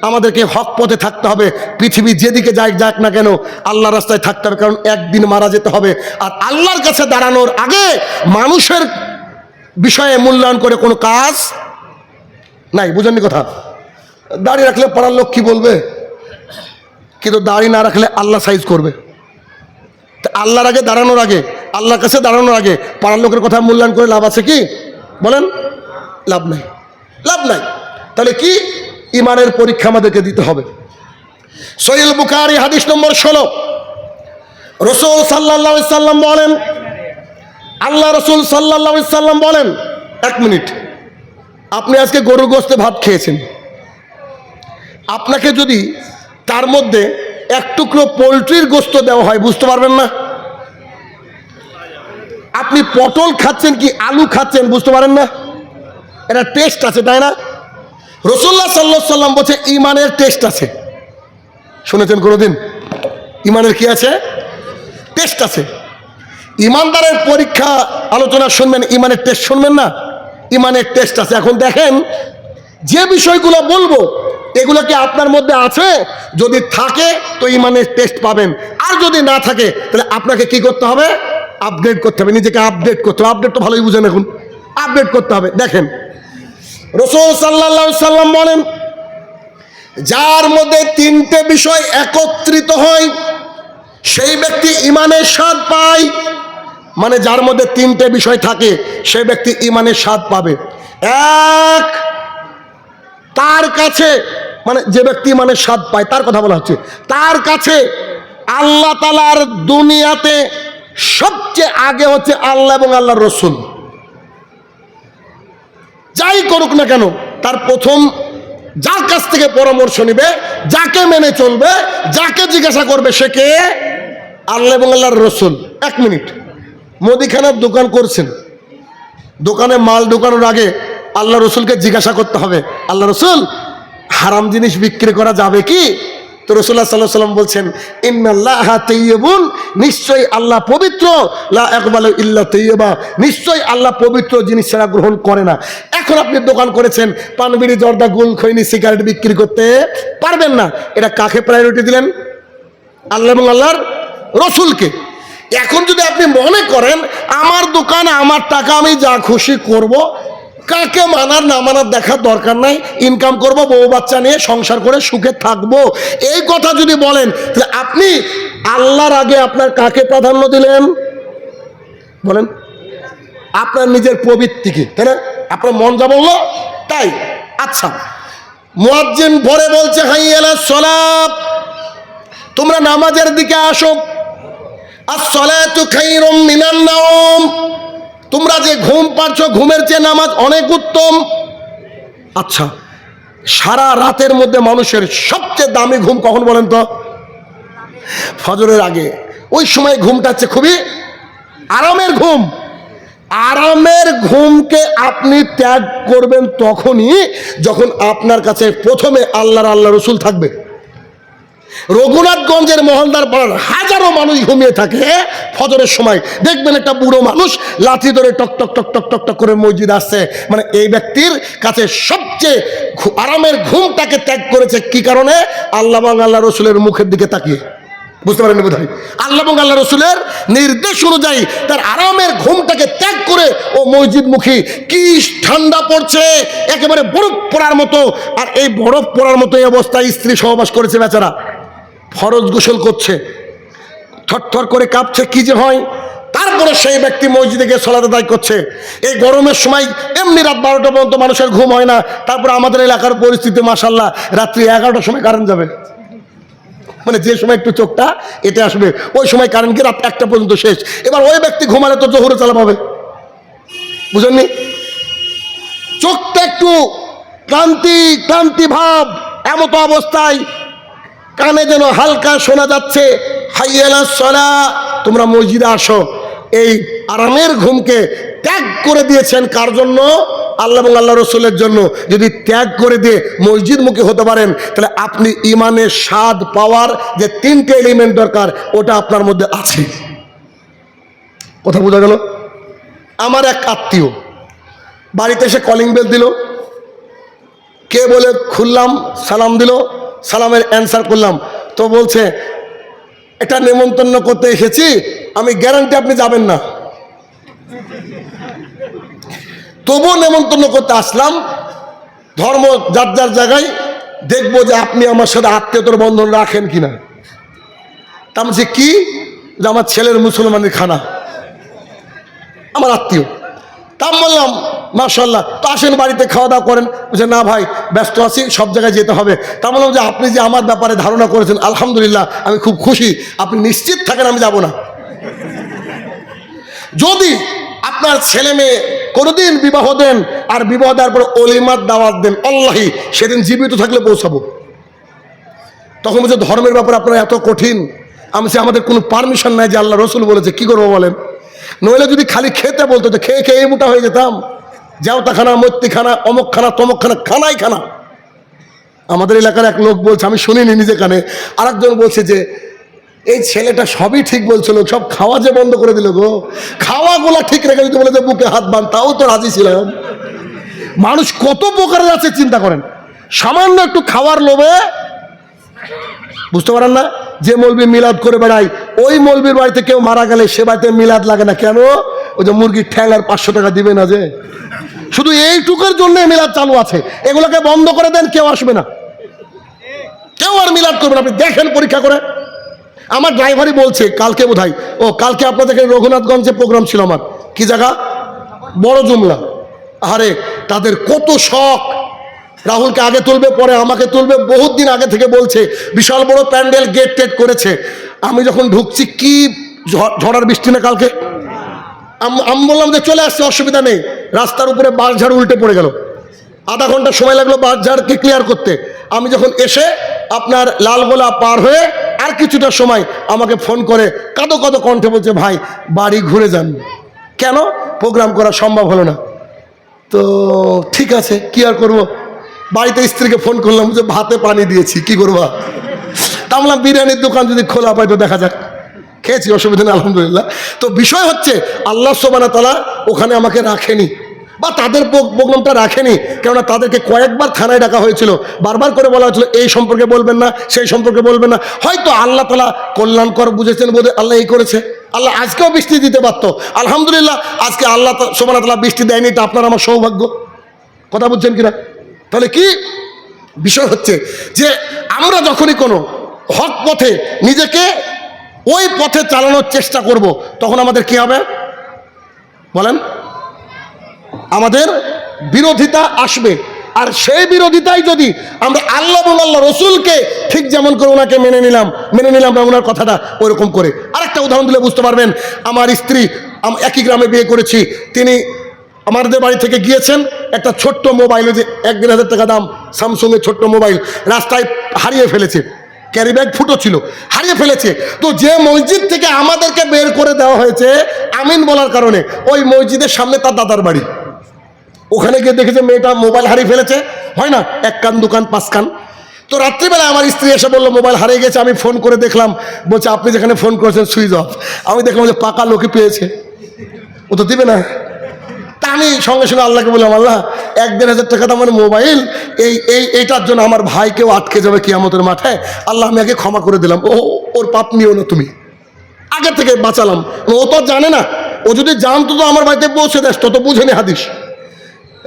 আমাদেরকে হক পথে থাকতে হবে। পৃথিবী যেদিকে যাক না কেন আল্লাহ রাস্তায় থাকতে হবে, কারণ একদিন মারা যেতে হবে। আর আল্লাহর কাছে দাঁড়ানোর আগে মানুষের বিষয়ে মূল্যায়ন করে কোনো কাজ নাই। বুঝেননি কথা? দাড়ি রাখলে পাড়ার লোক কি বলবে, কিন্তু দাড়ি না রাখলে আল্লাহ সাইজ করবে। আল্লাহর আগে দাঁড়ানোর আগে, আল্লাহর কাছে দাঁড়ানোর আগে পাড়ার লোকের কথা মূল্যায়ন করে লাভ আছে কি? বলেন, লাভ নাই, লাভ নাই। তাহলে কি? ইমানের পরীক্ষা আমাদেরকে দিতে হবে। সহিহ বুখারী হাদিস নম্বর 16, রাসূল সাল্লাল্লাহু আলাইহি সাল্লাম বলেন, আল্লাহ রাসূল সাল্লাল্লাহু আলাইহি সাল্লাম বলেন, 1 মিনিট, আপনি আজকে গরুর গোশতে ভাত খেয়েছেন, আপনাকে যদি তার মধ্যে 1 টুকরো পোলট্রির গোশত দেওয়া হয়, বুঝতে পারবেন না। আপনি পটল খাচ্ছেন কি আলু খাচ্ছেন বুঝতে পারেন না। এটা টেস্ট আছে, তাই না? রাসূলুল্লাহ সাল্লাল্লাহু আলাইহি সাল্লাম বলছে ইমানের টেস্ট আছে। শুনেছেন কোনোদিন? ইমানের কি আছে? টেস্ট আছে। ইমানদারের পরীক্ষা আলোচনা শুনবেন, ইমানের টেস্ট শুনবেন না? ইমানের টেস্ট আছে। এখন দেখেন, যে বিষয়গুলো বলবো এগুলো কি আপনার মধ্যে আছে? যদি থাকে তো ইমানের টেস্ট পাবেন, আর যদি না থাকে তাহলে আপনাকে কি করতে হবে? আপডেট করতে হবে, নিজেকে আপডেট করতে হবে। আপডেট তো ভালোই বুঝেন, এখন আপডেট করতে হবে। দেখেন, রাসূল সাল্লাল্লাহু আলাইহি সাল্লাম বলেন, যার মধ্যে 3টে বিষয় একত্রিত হয় সেই ব্যক্তি ইমানের স্বাদ পায়। মানে যার মধ্যে 3টে বিষয় থাকে সেই ব্যক্তি ইমানের স্বাদ পাবে। 1, তার কাছে, মানে যে ব্যক্তি ইমানের স্বাদ পায় তার কথা বলা হচ্ছে, তার কাছে আল্লাহ তাআলার দুনিয়াতে সবচেয়ে আগে হচ্ছে আল্লাহ এবং আল্লাহর রসুল। যাই করুক না কেন তার প্রথম যার কাছ থেকে পরামর্শ নিবে, যাকে মেনে চলবে, যাকে জিজ্ঞাসা করবে সে কে? আল্লাহ এবং আল্লাহর রসুল। 1 মিনিট, মুদিখানার দোকান করছেন, দোকানে মাল ঢোকানোর আগে আল্লাহ রসুলকে জিজ্ঞাসা করতে হবে, আল্লাহ রসুল হারাম জিনিস বিক্রি করা যাবে কি? তো রাসূলুল্লাহ সাল্লাল্লাহু আলাইহি ওয়াসাল্লাম বলছেন, ইন্নাল্লাহা তাইয়্যিবুন, নিশ্চয়ই আল্লাহ পবিত্র, লা ইয়াকবালু ইল্লা তাইয়্যিবা, নিশ্চয়ই আল্লাহ পবিত্র জিনিস ছাড়া গ্রহণ করে না। এখন আপনি দোকান করেছেন, পান বিড়ি জর্দা গুল খৈনি সিগারেট বিক্রি করতে পারবেন না। এটা কাকে প্রায়োরিটি দিলেন? আল্লাহ এবং আল্লাহর রসুলকে। এখন যদি আপনি মনে করেন আমার দোকান, আমার টাকা, আমি যা খুশি করব, কাকে মানার না মানার দেখার দরকার নাই, ইনকাম করব, বউ বাচ্চা নিয়ে সংসার করে সুখে থাকবো, এই কথা যদি বলেন, তাহলে আপনি আল্লাহর আগে আপনার কাকে প্রাধান্য দিলেন? বলেন, আপনার নিজের প্রবৃত্তিকে, তাই না? আপনার মন যা বললো তাই। আচ্ছা, মুয়াজ্জিন ভরে বলছে, হাইয়া আলাস সালাত, তোমরা নামাজের দিকে আসো। আস-সালাতু খায়রুম মিনান নাওম, তোমরা যে ঘুম পাচ্ছ ঘুমের চেয়ে নামাজ অনেক উত্তম। আচ্ছা, সারা রাতের মধ্যে মানুষের সবচেয়ে দামি ঘুম কখন বলেন তো? ফজরের আগে। ওই সময় ঘুমটা হচ্ছে খুবই আরামের ঘুম, আরামের ঘুমকে আপনি ত্যাগ করবেন তখনই যখন আপনার কাছে প্রথমে আল্লাহ রসুল থাকবে। রঘুনাথগঞ্জের মহলদার পাড়ার হাজারো মানুষ ঘুমিয়ে থাকে ফজরের সময়, দেখবেন একটা বুড়ো মানুষ লাঠি ধরে টক টক টক টক টক টক করে মসজিদ আসছে। মানে এই ব্যক্তির কাছে সবচেয়ে আরামের ঘুমটাকে ত্যাগ করেছে কি কারণে? আল্লাহ এবং আল্লাহ রসুলের মুখের দিকে তাকিয়ে। বুঝতে পারেন বোধ হয়? আল্লাহ এবং আল্লাহ রসুলের নির্দেশ অনুযায়ী তার আরামের ঘুমটাকে ত্যাগ করে ও মসজিদমুখী। কি ঠান্ডা পড়ছে, একেবারে বরফ পড়ার মতো। আর এই বরফ পড়ার মতো এই অবস্থায় স্ত্রী সহবাস করেছে বেচারা, ফরজ গোসল করছে, থরথর করে কাঁপছে, কি যে হয়। তারপরে সেই ব্যক্তি মসজিদে গিয়ে সালাত আদায় করছে। এই গরমের সময় এমনি রাত 12টা পর্যন্ত মানুষের ঘুম হয় না। তারপরে আমাদের এলাকার পরিস্থিতি মাশাআল্লাহ, রাত্রি 11টার সময় কারেন্ট যাবে। মানে যে সময় একটু চোখটা এতে আসবে ওই সময় কারেন্ট গিয়ে রাত 1টা পর্যন্ত শেষ। এবার ওই ব্যক্তি ঘুমালে তো জোহরে চালা পাবে, বুঝেননি? চোখটা একটু ক্লান্তি ক্লান্তি ভাব, এমতো অবস্থায় কানে যেন হালকা শোনা যাচ্ছে হাইয়া আলাস সালাহ, তোমরা মসজিদে আসো। এই আরামের ঘুমকে ত্যাগ করে দিয়েছেন কার জন্য? আল্লাহ এবং আল্লাহ রসুলের জন্য। যদি ত্যাগ করে দিয়ে মসজিদমুখী হতে পারেন তাহলে আপনি ইমানের স্বাদ পাওয়ার যে 3টে এলিমেন্ট দরকার ওটা আপনার মধ্যে আছে। কথা বোঝা গেল? আমার এক আত্মীয় বাড়িতে এসে কলিং বেল দিল, কে বলে খুললাম, সালাম দিল, সালামের অ্যান্সার করলাম। তো বলছে এটা নেমন্তন্ন করতে এসেছি, আমি গ্যারান্টি আপনি যাবেন না। তবুও নেমন্তন্ন করতে আসলাম, ধর্ম যার যার জায়গায়, দেখবো যে আপনি আমার সাথে আত্মীয়তার বন্ধন রাখেন কিনা। তা বলছে কি? যে আমার ছেলের মুসলমানের খানা, আমার আত্মীয়। তা বললাম মাশাআল্লাহ, তো আসেন বাড়িতে খাওয়া দাওয়া করেন। বলছে না ভাই ব্যস্ত আছি, সব জায়গায় যেতে হবে। তা বললাম যে আপনি যে আমার ব্যাপারে ধারণা করেছেন আলহামদুলিল্লাহ, আমি খুব খুশি, আপনি নিশ্চিত থাকেন আমি যাব না। যদি আপনার ছেলে মেয়ে কোনোদিন বিবাহ দেন আর বিবাহ দেওয়ার পর অলিমার দাওয়াত দেন, আল্লাহি সেদিন জীবিত থাকলে পৌঁছাবো। তখন বলছে ধর্মের ব্যাপারে আপনারা এত কঠিন। আমি সে আমাদের কোনো পারমিশন নাই, যে আল্লাহ রসুল বলেছে, কি করবো বলেন? নইলে যদি খালি খেতে বলতো তো খেয়ে খেয়ে মোটা হয়ে যেতাম। জাউতা খানা, মত্তি খানা, অমক খানা, তমক খানা, খানাই খানা। আমাদের এলাকার এক লোক বলছে, আমি শুনিনি নিজে কানে, আরেকজন বলছে যে এই ছেলেটা সবই ঠিক বলছিল, সব খাওয়া যে বন্ধ করে দিল গো। খাওয়াগুলা ঠিক রেখে যদি বলে যে বুকে হাত বান, তাও তো রাজি ছিলাম। মানুষ কত প্রকারের আছে চিন্তা করেন, সামান্য একটু খাওয়ার লোভে। বুঝতে পারেন না? যে মৌলবি মিলাদ করে বেড়ায়, ওই মৌলবির বাড়িতে কেউ মারা গেলে সে বাড়িতে মিলাদ লাগে না কেন? ওই যে মুরগির ঠ্যাং আর 500 টাকা দিবে না, যে শুধু এইটুকুর জন্য মিলাদ চালু আছে। এগুলোকে বন্ধ করে দেন, কেউ আসবে না, কেউ আর মিলাদ করবে না। আপনি দেখেন পরীক্ষা করে। আমার ড্রাইভারই বলছে কালকে বোধহয়, ও কালকে আপনাদের রঘুনাথগঞ্জে প্রোগ্রাম ছিল আমার, কি জায়গা? বড় জুমলা। আরে তাদের কত শখ, রাহুলকে আগে তুলবে, পরে আমাকে তুলবে, বহুত দিন আগে থেকে বলছে। বিশাল বড় প্যান্ডেল, গেট টেট করেছে। আমি যখন ঢুকছি, কি ঝড়ার বৃষ্টি না কালকে, আমি বললাম যে চলে আসছে, অসুবিধা নেই। রাস্তার উপরে বাঁশঝাড় উল্টে পড়ে গেল, আধা ঘন্টা সময় লাগলো বাঁশঝাড়কে ক্লিয়ার করতে। আমি যখন এসে আপনার লালগোলা পার হয়ে আর কিছুটা সময় আমাকে ফোন করে কাঁদো কাঁদো কণ্ঠে বলছে, ভাই বাড়ি ঘুরে যান। কেন? প্রোগ্রাম করা সম্ভব হলো না। তো ঠিক আছে, কি আর করবো। বাড়িতে স্ত্রীকে ফোন করলাম যে ভাতে পানি দিয়েছি, কি করবা? তা বললাম বিরিয়ানির দোকান যদি খোলা পাই তো দেখা যাক। খেয়েছি, অসুবিধা নেই আলহামদুলিল্লাহ। তো বিষয় হচ্ছে আল্লাহ সুবহানাহু ওয়া তাআলা ওখানে আমাকে রাখেনি, বা তাদের প্রোগ্রামটা রাখেনি, কেননা তাদেরকে কয়েকবার থানায় ডাকা হয়েছিল, বারবার করে বলা হয়েছিল এই সম্পর্কে বলবেন না, সেই সম্পর্কে বলবেন না। হয়তো আল্লাহ তাআলা কল্যাণকর বুঝেছেন বোধ, আল্লাহ এই করেছে। আল্লাহ আজকেও বৃষ্টি দিতে পারতো, আলহামদুলিল্লাহ আজকে আল্লাহ সুবহানাহু ওয়া তাআলা বৃষ্টি দেয়নি, এটা আপনার আমার সৌভাগ্য। কথা বুঝছেন কিনা? তাহলে কি বিষয় হচ্ছে যে আমরা যখনই কোনো হক পথে নিজেকে ওই পথে চালানোর চেষ্টা করব, তখন আমাদের কি হবে বলেন? আমাদের বিরোধিতা আসবে। আর সেই বিরোধিতাই যদি আমরা আল্লাহ এবং আল্লাহ রসুলকে ঠিক যেমন করে ওনাকে মেনে নিলাম না ওনার কথাটা ওইরকম করে। আরেকটা উদাহরণ দিলে বুঝতে পারবেন। আমার স্ত্রী, একই গ্রামে বিয়ে করেছি, তিনি আমাদের বাড়ি থেকে গিয়েছেন, একটা ছোট্ট মোবাইল, যে 1-1.5 হাজার টাকা দাম স্যামসুংয়ের ছোট্ট মোবাইল রাস্তায় হারিয়ে ফেলেছে। ক্যারি ব্যাগ ফুটো ছিল, হারিয়ে ফেলেছে। তো যে মসজিদ থেকে আমাদেরকে বের করে দেওয়া হয়েছে আমিন বলার কারণে, ওই মসজিদের সামনে তার দাদার বাড়ি। ওখানে গিয়ে দেখেছে মেয়েটা মোবাইল হারিয়ে ফেলেছে, হয় না, 1 কান 2 কান 5 কান। তো রাত্রিবেলা আমার স্ত্রী এসে বললো মোবাইল হারিয়ে গেছে। আমি ফোন করে দেখলাম, বলছে আপনি যেখানে ফোন করেছেন সুইচ অফ। আমি দেখলাম যে পাকা লোকে পেয়েছে, ও তো দিবে না। তা আমি সঙ্গে সঙ্গে আল্লাহকে বললাম, আল্লাহ 1-1.5 টাকা দামের মোবাইল এইটার জন্য আমার ভাইকেও আটকে যাবে কিয়ামতের মাথায়, আল্লাহ আমি আগে ক্ষমা করে দিলাম, ওর পাপ নিও না তুমি, আগে থেকে বাঁচালাম। ও তো জানে না, ও যদি জানতো তো আমার বাড়িতে পৌঁছে দেয়, তো বুঝেনি হাদিস।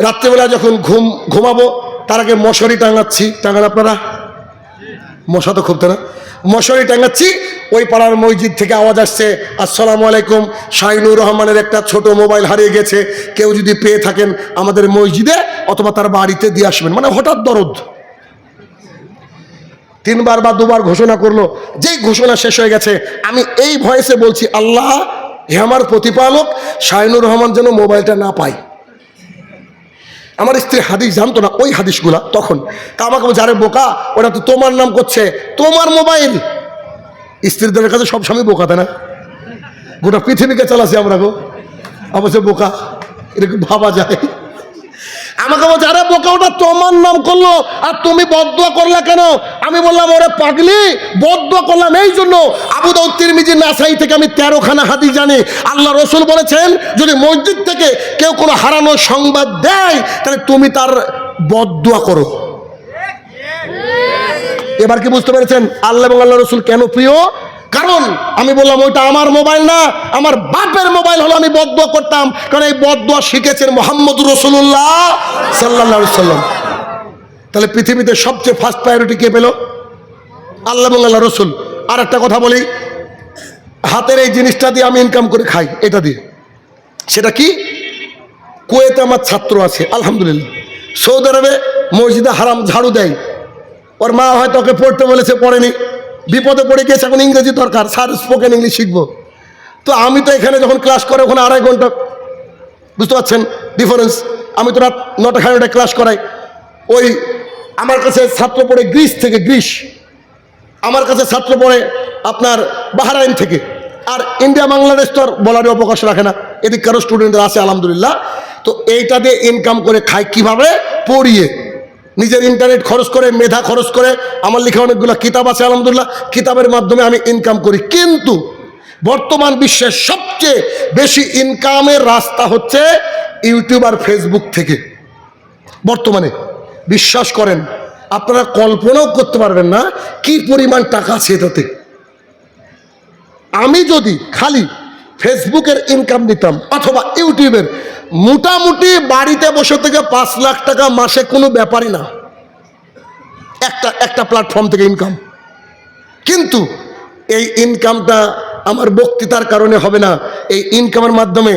রাত্রিবেলা যখন ঘুমাবো তার আগে মশারি টাঙাচ্ছি, টাঙান আপনারা? মশা তো খুব, না, মশারি টাঙাচ্ছি। ওই পাড়ার মসজিদ থেকে আওয়াজ আসছে, আসসালামু আলাইকুম, শাহিনুর রহমানের একটা ছোট মোবাইল হারিয়ে গেছে, কেউ যদি পেয়ে থাকেন আমাদের মসজিদে অথবা তার বাড়িতে দিয়ে আসবেন। মানে হঠাৎ দরদ 3বার বা 2বার ঘোষণা করলো। যেই ঘোষণা শেষ হয়ে গেছে আমি এই ভয়েসে বলছি, আল্লাহ হে আমার প্রতিপালক, শাহিনুর রহমান যেন মোবাইলটা না পায়। আমার স্ত্রী হাদিস জানতো না, ওই হাদিসগুলা তখন আমাকে বলছে, আরে বোকা, ওটা তো তোমার নাম করছে, তোমার মোবাইল। স্ত্রীদের কাছে সব সময় বোকা, তাই না? গোটা পৃথিবীকে চালাচ্ছি আমরা গো, অবশ্যই বোকা, এরকম ভাবা যায়। আমাকে বলছে, আরে বোকা, ওটা তোমার নাম করলো আর তুমি বদদুয়া করলা কেন? আমি বললাম, ওরে পাগলি, বদদুয়া করলাম এই জন্য, আবু দাউদ, তিরমিজি, নাসাই থেকে আমি 13খানা হাদিস জানি। আল্লাহ রসুল বলেছেন, যদি মসজিদ থেকে কেউ কোনো হারানো সংবাদ দেয় তাহলে তুমি তার বদদুয়া করো। এবার কি বুঝতে পেরেছেন আল্লাহ এবং আল্লাহ রসুল কেন প্রিয়? কারণ আমি বললাম ওইটা আমার মোবাইল না, আমার বাপের মোবাইল হলো, আমি বদদুয়া করতাম, কারণ এই বদদুয়া শিখেছেন মুহাম্মদুর রাসূলুল্লাহ সাল্লাল্লাহু আলাইহি সাল্লাম। তাহলে পৃথিবীতে সবচেয়ে ফার্স্ট প্রায়োরিটি কে পেল? আল্লাহ এবং আল্লাহ রসুল। আর একটা কথা বলি, হাতের এই জিনিসটা দিয়ে আমি ইনকাম করে খাই, এটা দিয়ে। সেটা কি? কুয়েতে আমার ছাত্র আছে আলহামদুলিল্লাহ, সৌদি আরবে মসজিদে হারাম ঝাড়ু দেয়, ওর মা হয়তো ওকে পড়তে বলেছে, পড়েনি, বিপদে পড়ে গিয়েছে, এখন ইংরেজি দরকার, স্যার স্পোকেন ইংলিশ শিখবো। তো আমি তো এখানে যখন ক্লাস করে ওখানে 2.5 ঘন্টা, বুঝতে পারছেন ডিফারেন্স। আমি তো রাত 9টা 9:30 ক্লাস করাই। ওই আমার কাছে ছাত্র পড়ে গ্রিস থেকে, গ্রিস, আমার কাছে ছাত্র পড়ে আপনার বাহরাইন থেকে। আর ইন্ডিয়া বাংলাদেশ তো আর বলারই অবকাশ রাখে না, এদিক কারো স্টুডেন্টরা আছে আলহামদুলিল্লাহ। তো এইটা দিয়ে ইনকাম করে খাই কিভাবে? পড়িয়ে, নিজের ইন্টারনেট খরচ করে, মেধা খরচ করে। আমার লেখা অনেকগুলো কিতাব আছে আলহামদুলিল্লাহ, কিতাবের মাধ্যমে আমি ইনকাম করি। কিন্তু বর্তমান বিশ্বের সবচেয়ে বেশি ইনকামের রাস্তা হচ্ছে ইউটিউব আর ফেসবুক থেকে। বর্তমানে বিশ্বাস করেন, আপনারা কল্পনাও করতে পারবেন না কি পরিমাণ টাকা আছে এটাতে। আমি যদি খালি ফেসবুকের ইনকাম নিতাম অথবা ইউটিউবের, মোটামুটি বাড়িতে বসে থেকে 5 লাখ টাকা মাসে কোনো ব্যাপারই না, একটা প্ল্যাটফর্ম থেকে ইনকাম। কিন্তু এই ইনকামটা আমার বক্তৃতার কারণে হবে না, এই ইনকামের মাধ্যমে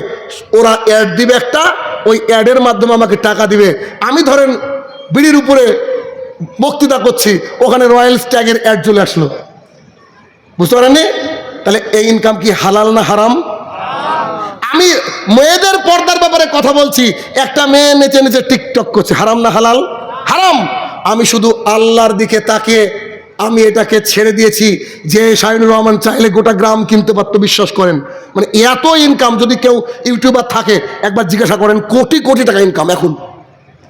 ওরা অ্যাড দিবে একটা, ওই অ্যাডের মাধ্যমে আমাকে টাকা দিবে। আমি ধরেন বিড়ির উপরে বক্তৃতা করছি, ওখানে রয়্যালস ট্যাগের অ্যাড চলে আসলো, বুঝতে পারেননি? তাহলে এই ইনকাম কি হালাল না হারাম? আমি মেয়েদের পর্দার ব্যাপারে কথা বলছি, একটা মেয়ে নেচে নেচে টিকটক করছে, হারাম না হালাল? হারাম। আমি শুধু আল্লাহর দিকে তাকিয়ে আমি এটাকে ছেড়ে দিয়েছি। যে শাহিনুর রহমান চাইলে গোটা গ্রাম কিনতে পারতো, বিশ্বাস করেন। মানে এত ইনকাম, যদি কেউ ইউটিউবার থাকে একবার জিজ্ঞাসা করেন, কোটি কোটি টাকা ইনকাম, এখন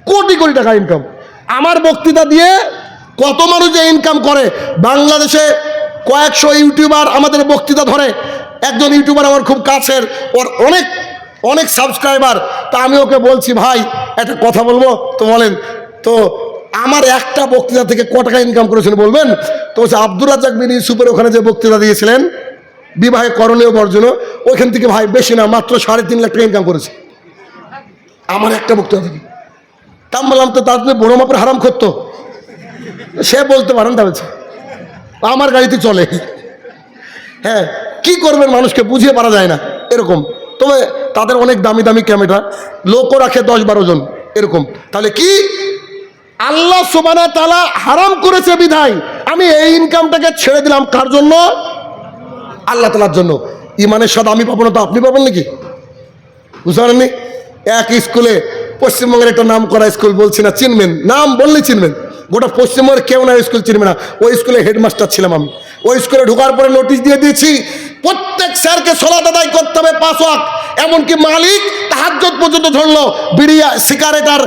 কোটি কোটি টাকা ইনকাম। আমার বক্তৃতা দিয়ে কত মানুষ যে ইনকাম করে। বাংলাদেশে কয়েকশো ইউটিউবার আমাদের বক্তৃতা ধরে। একজন ইউটিউবার আমার খুব কাছের, ওর অনেক অনেক সাবস্ক্রাইবার। তা আমি ওকে বলছি, ভাই একটা কথা বলবো, তো বলেন। তো আমার একটা বক্তৃতা থেকে ক টাকা ইনকাম করেছেন বলবেন? তো হচ্ছে আব্দুর রাজ্জাক বিন ইউসুফের ওখানে যে বক্তৃতা দিয়েছিলেন বিবাহে করণীয় বর্জন, ওইখান থেকে ভাই বেশি না, মাত্র 3.5 লাখ টাকা ইনকাম করেছে আমার একটা বক্তৃতা থেকে। তা বললাম, তো তার বড় মাপের হারাম করতো, সে বলতে পারেন, তা বলছে আমার গাড়িতে চলে। হ্যাঁ, কি করবেন, মানুষকে বুঝিয়ে পারা যায় না এরকম। তবে তাদের অনেক দামি দামি ক্যামেরা, লোকও রাখে 10-12 জন এরকম। তাহলে কি আল্লাহ সুবহানাহু ওয়া তাআলা হারাম করেছে বিধায় আমি এই ইনকামটাকে ছেড়ে দিলাম। কার জন্য? আল্লাহ তাআলার জন্য। ইমানের স্বাদ আমি পাবো না তো আপনি পাবেন নাকি? বুঝতে পারেননি? এক স্কুলে, পশ্চিমবঙ্গের একটা নাম করা স্কুল, বলছি না, চিনবেন, নাম বললে চিনবেন, গোটা পশ্চিমবঙ্গের কেউ না স্কুল চিনবে না। ওই স্কুলে হেডমাস্টার ছিলাম আমি। ওই স্কুলে ঢোকার পরে নোটিশ দিয়ে দিয়েছি প্রত্যেক স্যারকে সালাত আদায় করতে হবে 5 ওয়াক্ত। এমনকি মালিক তাহাজ্জুদ পর্যন্ত ধরলো, বিড়িয়া সিগারেট আর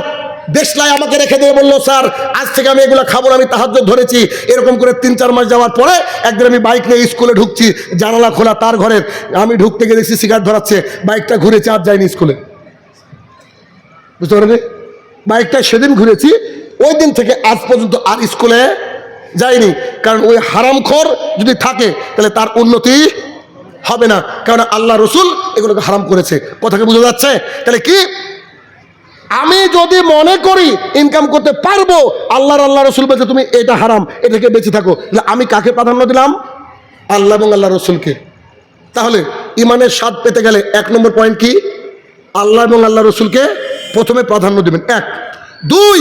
দেশলাই আমাকে রেখে দিয়ে বললো, স্যার আজ থেকে আমি এগুলো খাবো না, আমি তাহাজ্জুদ ধরেছি। এরকম করে 3-4 মাস যাওয়ার পরে একদিন আমি বাইক নিয়ে স্কুলে ঢুকছি, জানালা খোলা তার ঘরের, আমি ঢুকতে গিয়ে দেখছি সিগারেট ধরাচ্ছে, বাইকটা ঘুরেছে, আর যাইনি স্কুলে। বুঝতে পারবে? বাইকটা সেদিন ঘুরেছি, ওই দিন থেকে আজ পর্যন্ত আর স্কুলে যায়নি। কারণ ওই হারামখোর যদি থাকে তাহলে তার উন্নতি হবে না, কারণ আল্লাহ রসুল এগুলোকে হারাম করেছে। কথাকে বোঝা যাচ্ছে? তাহলে কি আমি যদি মনে করি ইনকাম করতে পারবো, আল্লাহ রসুল বলছে তুমি এটা হারাম, এ থেকে বেঁচে থাকো, তাহলে আমি কাকে প্রাধান্য দিলাম? আল্লাহ এবং আল্লাহ রসুলকে। তাহলে ইমানের স্বাদ পেতে গেলে 1 নম্বর পয়েন্ট কি? আল্লাহ এবং আল্লাহ রসুলকে প্রথমে প্রাধান্য দিবেন। 1। 2,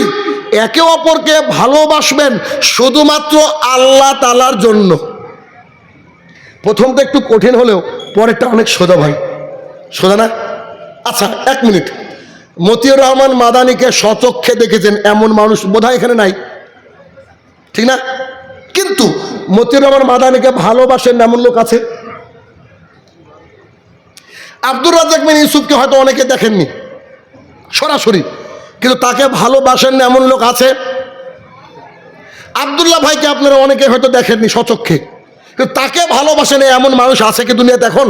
একে অপরকে ভালোবাসবেন শুধুমাত্র আল্লাহ তাআলার জন্য। প্রথমটা একটু কঠিন হলেও পরেরটা অনেক সোজা ভাই, সোজা না? আচ্ছা 1 মিনিট, মতিউর রহমান মাদানিকে স্বচক্ষে দেখেছেন এমন মানুষ বোধহয় এখানে নাই, ঠিক না? কিন্তু মতিউর রহমান মাদানিকে ভালোবাসেন এমন লোক আছে? আব্দুর রাজ্জাক বিন ইউসুফকে হয়তো অনেকে দেখেননি সরাসরি, কিন্তু তাকে ভালোবাসেন এমন লোক আছে? আব্দুল্লাহ ভাইকে আপনারা অনেকে হয়তো দেখেননি স্বচক্ষে, কিন্তু তাকে ভালোবাসেন এমন মানুষ আছে কি দুনিয়াতে এখন?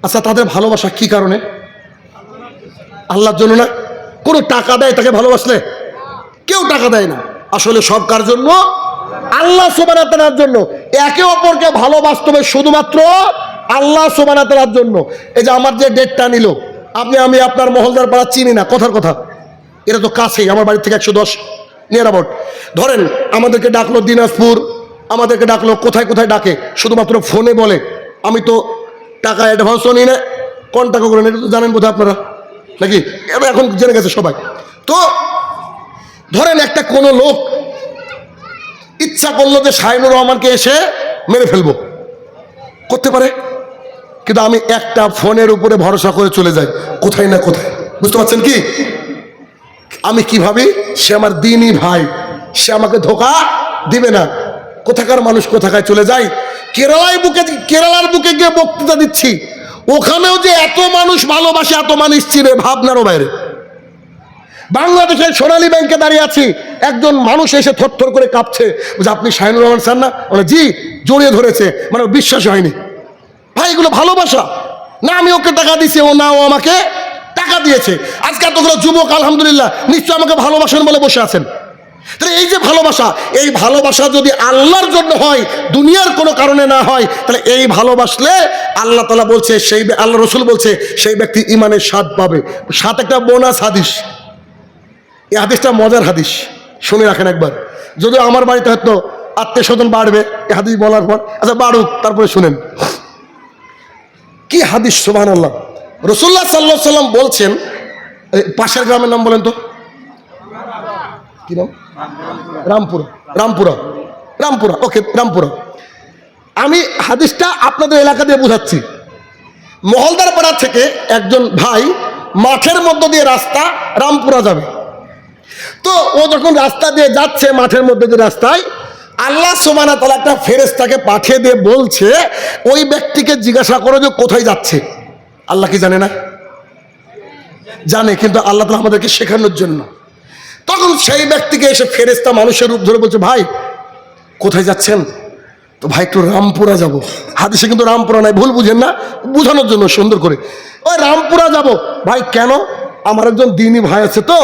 আচ্ছা তাদের ভালোবাসা কি কারণে? আল্লাহর জন্য না? কোনো টাকা দেয় তাকে ভালোবাসলে? কেউ টাকা দেয় না। আসলে সব কার জন্য? আল্লাহ সুবহানাহু ওয়া তাআলার জন্য। একে অপরকে ভালোবাসতে হবে শুধুমাত্র আল্লাহ সুবহানাহু ওয়া তাআলার জন্য। এই যে আমার যে ডেটটা নিল, আমি আপনার মহলদার পাড়া চিনি না, কথার কথা, এটা তো কাছেই, আমার বাড়ি থেকে 110 নিয়ার অ্যাবাউট। ধরেন আমাদেরকে ডাকলো দিনাজপুর, আমাদেরকে ডাকলো কোথায় কোথায় ডাকে, শুধুমাত্র ফোনে বলে। আমি তো টাকা অ্যাডভান্সও নিই না, কন্ট্যাক্টও করেন, এটা তো জানেন বোধহয় আপনারা নাকি? এখন জেনে গেছে সবাই। তো ধরেন একটা কোনো লোক ইচ্ছা করলো যে শাহিনুর রহমানকে এসে মেরে ফেলবো, করতে পারে, কিন্তু আমি একটা ফোনের উপরে ভরসা করে চলে যাই কোথায় না কোথায়। বুঝতে পারছেন কি? আমি কি ভাবি? সে আমার দিনই ভাই, সে আমাকে ধোঁকা দিবে না। কোথাকার মানুষ কোথাকায় চলে যায়। কেরালার বুকে গিয়ে বক্তৃতা দিচ্ছি, ওখানেও যে এত মানুষ ভালোবাসে, এত মানুষ চিনে, ভাবনারও বাইরে। বাংলাদেশের সোনালী ব্যাংকে দাঁড়িয়ে আছি, একজন মানুষ এসে থরথর করে কাঁপছে, যে আপনি শাহিনুর রহমান স্যার না? বলে জি, জড়িয়ে ধরেছে, মানে বিশ্বাস হয়নি। ভাই এগুলো ভালোবাসা না? আমি ওকে টাকা দিয়েছি, ও না ও আমাকে টাকা দিয়েছে। আজকে এতগুলো যুবক আলহামদুলিল্লাহ নিশ্চয় আমাকে ভালোবাসেন বলে বসে আছেন। তাহলে এই যে ভালোবাসা, এই ভালোবাসা যদি আল্লাহর জন্য হয়, দুনিয়ার কোনো কারণে না হয়, তাহলে এই ভালোবাসলে আল্লাহ তাআলা বলছে, সেই আল্লাহ রসুল বলছে সেই ব্যক্তি ইমানের স্বাদ পাবে। সাথে একটা বোনাস হাদিস, এই হাদিসটা মজার হাদিস, শুনে রাখেন একবার। যদিও আমার বাড়িতে হয়তো আত্মীয় স্বজন বাড়বে এই হাদিস বলার পর, আচ্ছা বাড়ুক, তারপরে শুনেন কি হাদিস। সুবহানাল্লাহ। রাসূলুল্লাহ সাল্লাল্লাহু আলাইহি ওয়াসাল্লাম বলছেন, পাশের গ্রামের নাম বলেন তো, কি নাম? রামপুরা। ওকে, রামপুরা। আমি হাদিসটা আপনাদের এলাকা দিয়ে বোঝাচ্ছি। মহলদার পাড়া থেকে একজন ভাই মাঠের মধ্য দিয়ে রাস্তা রামপুরা যাবে। তো ও যখন রাস্তা দিয়ে যাচ্ছে, মাঠের মধ্যে দিয়ে রাস্তায়, আল্লাহ সুবহানাহু ওয়া তাআলা একটা ফেরেশতাকে পাঠিয়ে দিয়ে বলছে ওই ব্যক্তিকে জিজ্ঞাসা করো যে কোথায় যাচ্ছে। আল্লাহ কি জানে না? জানে, কিন্তু আল্লাহ তাআলা আমাদেরকে শেখানোর জন্য। তখন সেই ব্যক্তিকে এসে ফেরেশতা মানুষের রূপ ধরে বলছে, ভাই কোথায় যাচ্ছেন? তো ভাই একটু রামপুরা যাব। হাদিসে কিন্তু রামপুরা নাই, ভুল বুঝেন না, বোঝানোর জন্য সুন্দর করে, ওই রামপুরা যাব। ভাই কেন? আমার একজন দিনী ভাই আছে, তো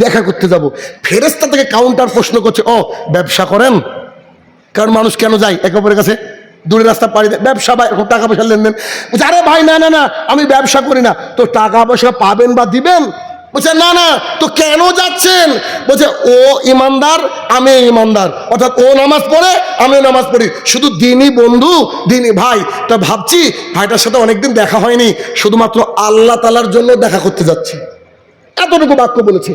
দেখা করতে যাব। ফেরেশতা থেকে কাউন্টার প্রশ্ন করছে, ও ব্যবসা করেন? কারণ মানুষ কেন যায় একে অপরের কাছে, দূরের রাস্তা পাড়ি দেয়, ব্যবসা বা এখন টাকা পয়সা লেনদেন। বলছে আরে ভাই না আমি ব্যবসা করি না। তো টাকা পয়সা পাবেন বা দিবেন? বলছে না তো কেন যাচ্ছেন? বলছে ও ইমানদার, আমি ইমানদার, অর্থাৎ ও নামাজ পড়ে, আমিও নামাজ পড়ি, শুধু দিনই বন্ধু, দিনই ভাই। তা ভাবছি ভাইটার সাথে অনেকদিন দেখা হয়নি, শুধুমাত্র আল্লাহ তাআলার জন্য দেখা করতে যাচ্ছি। এতটুকু বাক্য বলেছে।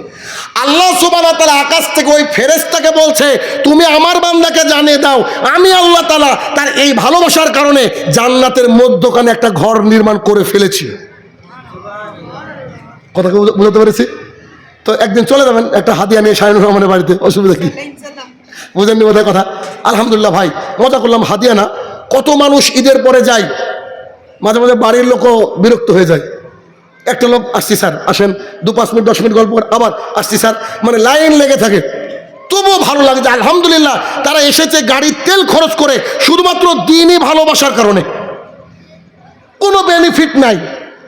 আল্লাহ সুবহানাহু ওয়া তাআলা আকাশ থেকে ওই ফেরেশতাকে বলছে, তুমি আমার বান্দাকে জানিয়ে দাও আমি আল্লাহ তাআলা তার এই ভালোবাসার কারণে জান্নাতের মধ্যখানে একটা ঘর নির্মাণ করে ফেলেছি। কথাকে বুঝাতে পেরেছি? তো একদিন চলে যাবেন একটা হাদিয়া নিয়ে শাহিনুর রহমানের বাড়িতে, অসুবিধা কি? বুঝেননি বোধহয় কথা। আলহামদুলিল্লাহ ভাই, মজা করলাম, হাদিয়া না। কত মানুষ ঈদের পরে যায়, মাঝে মাঝে বাড়ির লোকও বিরক্ত হয়ে যায়। একটা লোক, আসছি স্যার, আসেন, 2-5 মিনিট 10 মিনিট গল্প করে আবার আসছি স্যার, মানে লাইন লেগে থাকে। তবুও ভালো লাগে যে আলহামদুলিল্লাহ তারা এসেছে গাড়ির তেল খরচ করে, শুধুমাত্র দিনই ভালোবাসার কারণে, কোনো বেনিফিট নাই।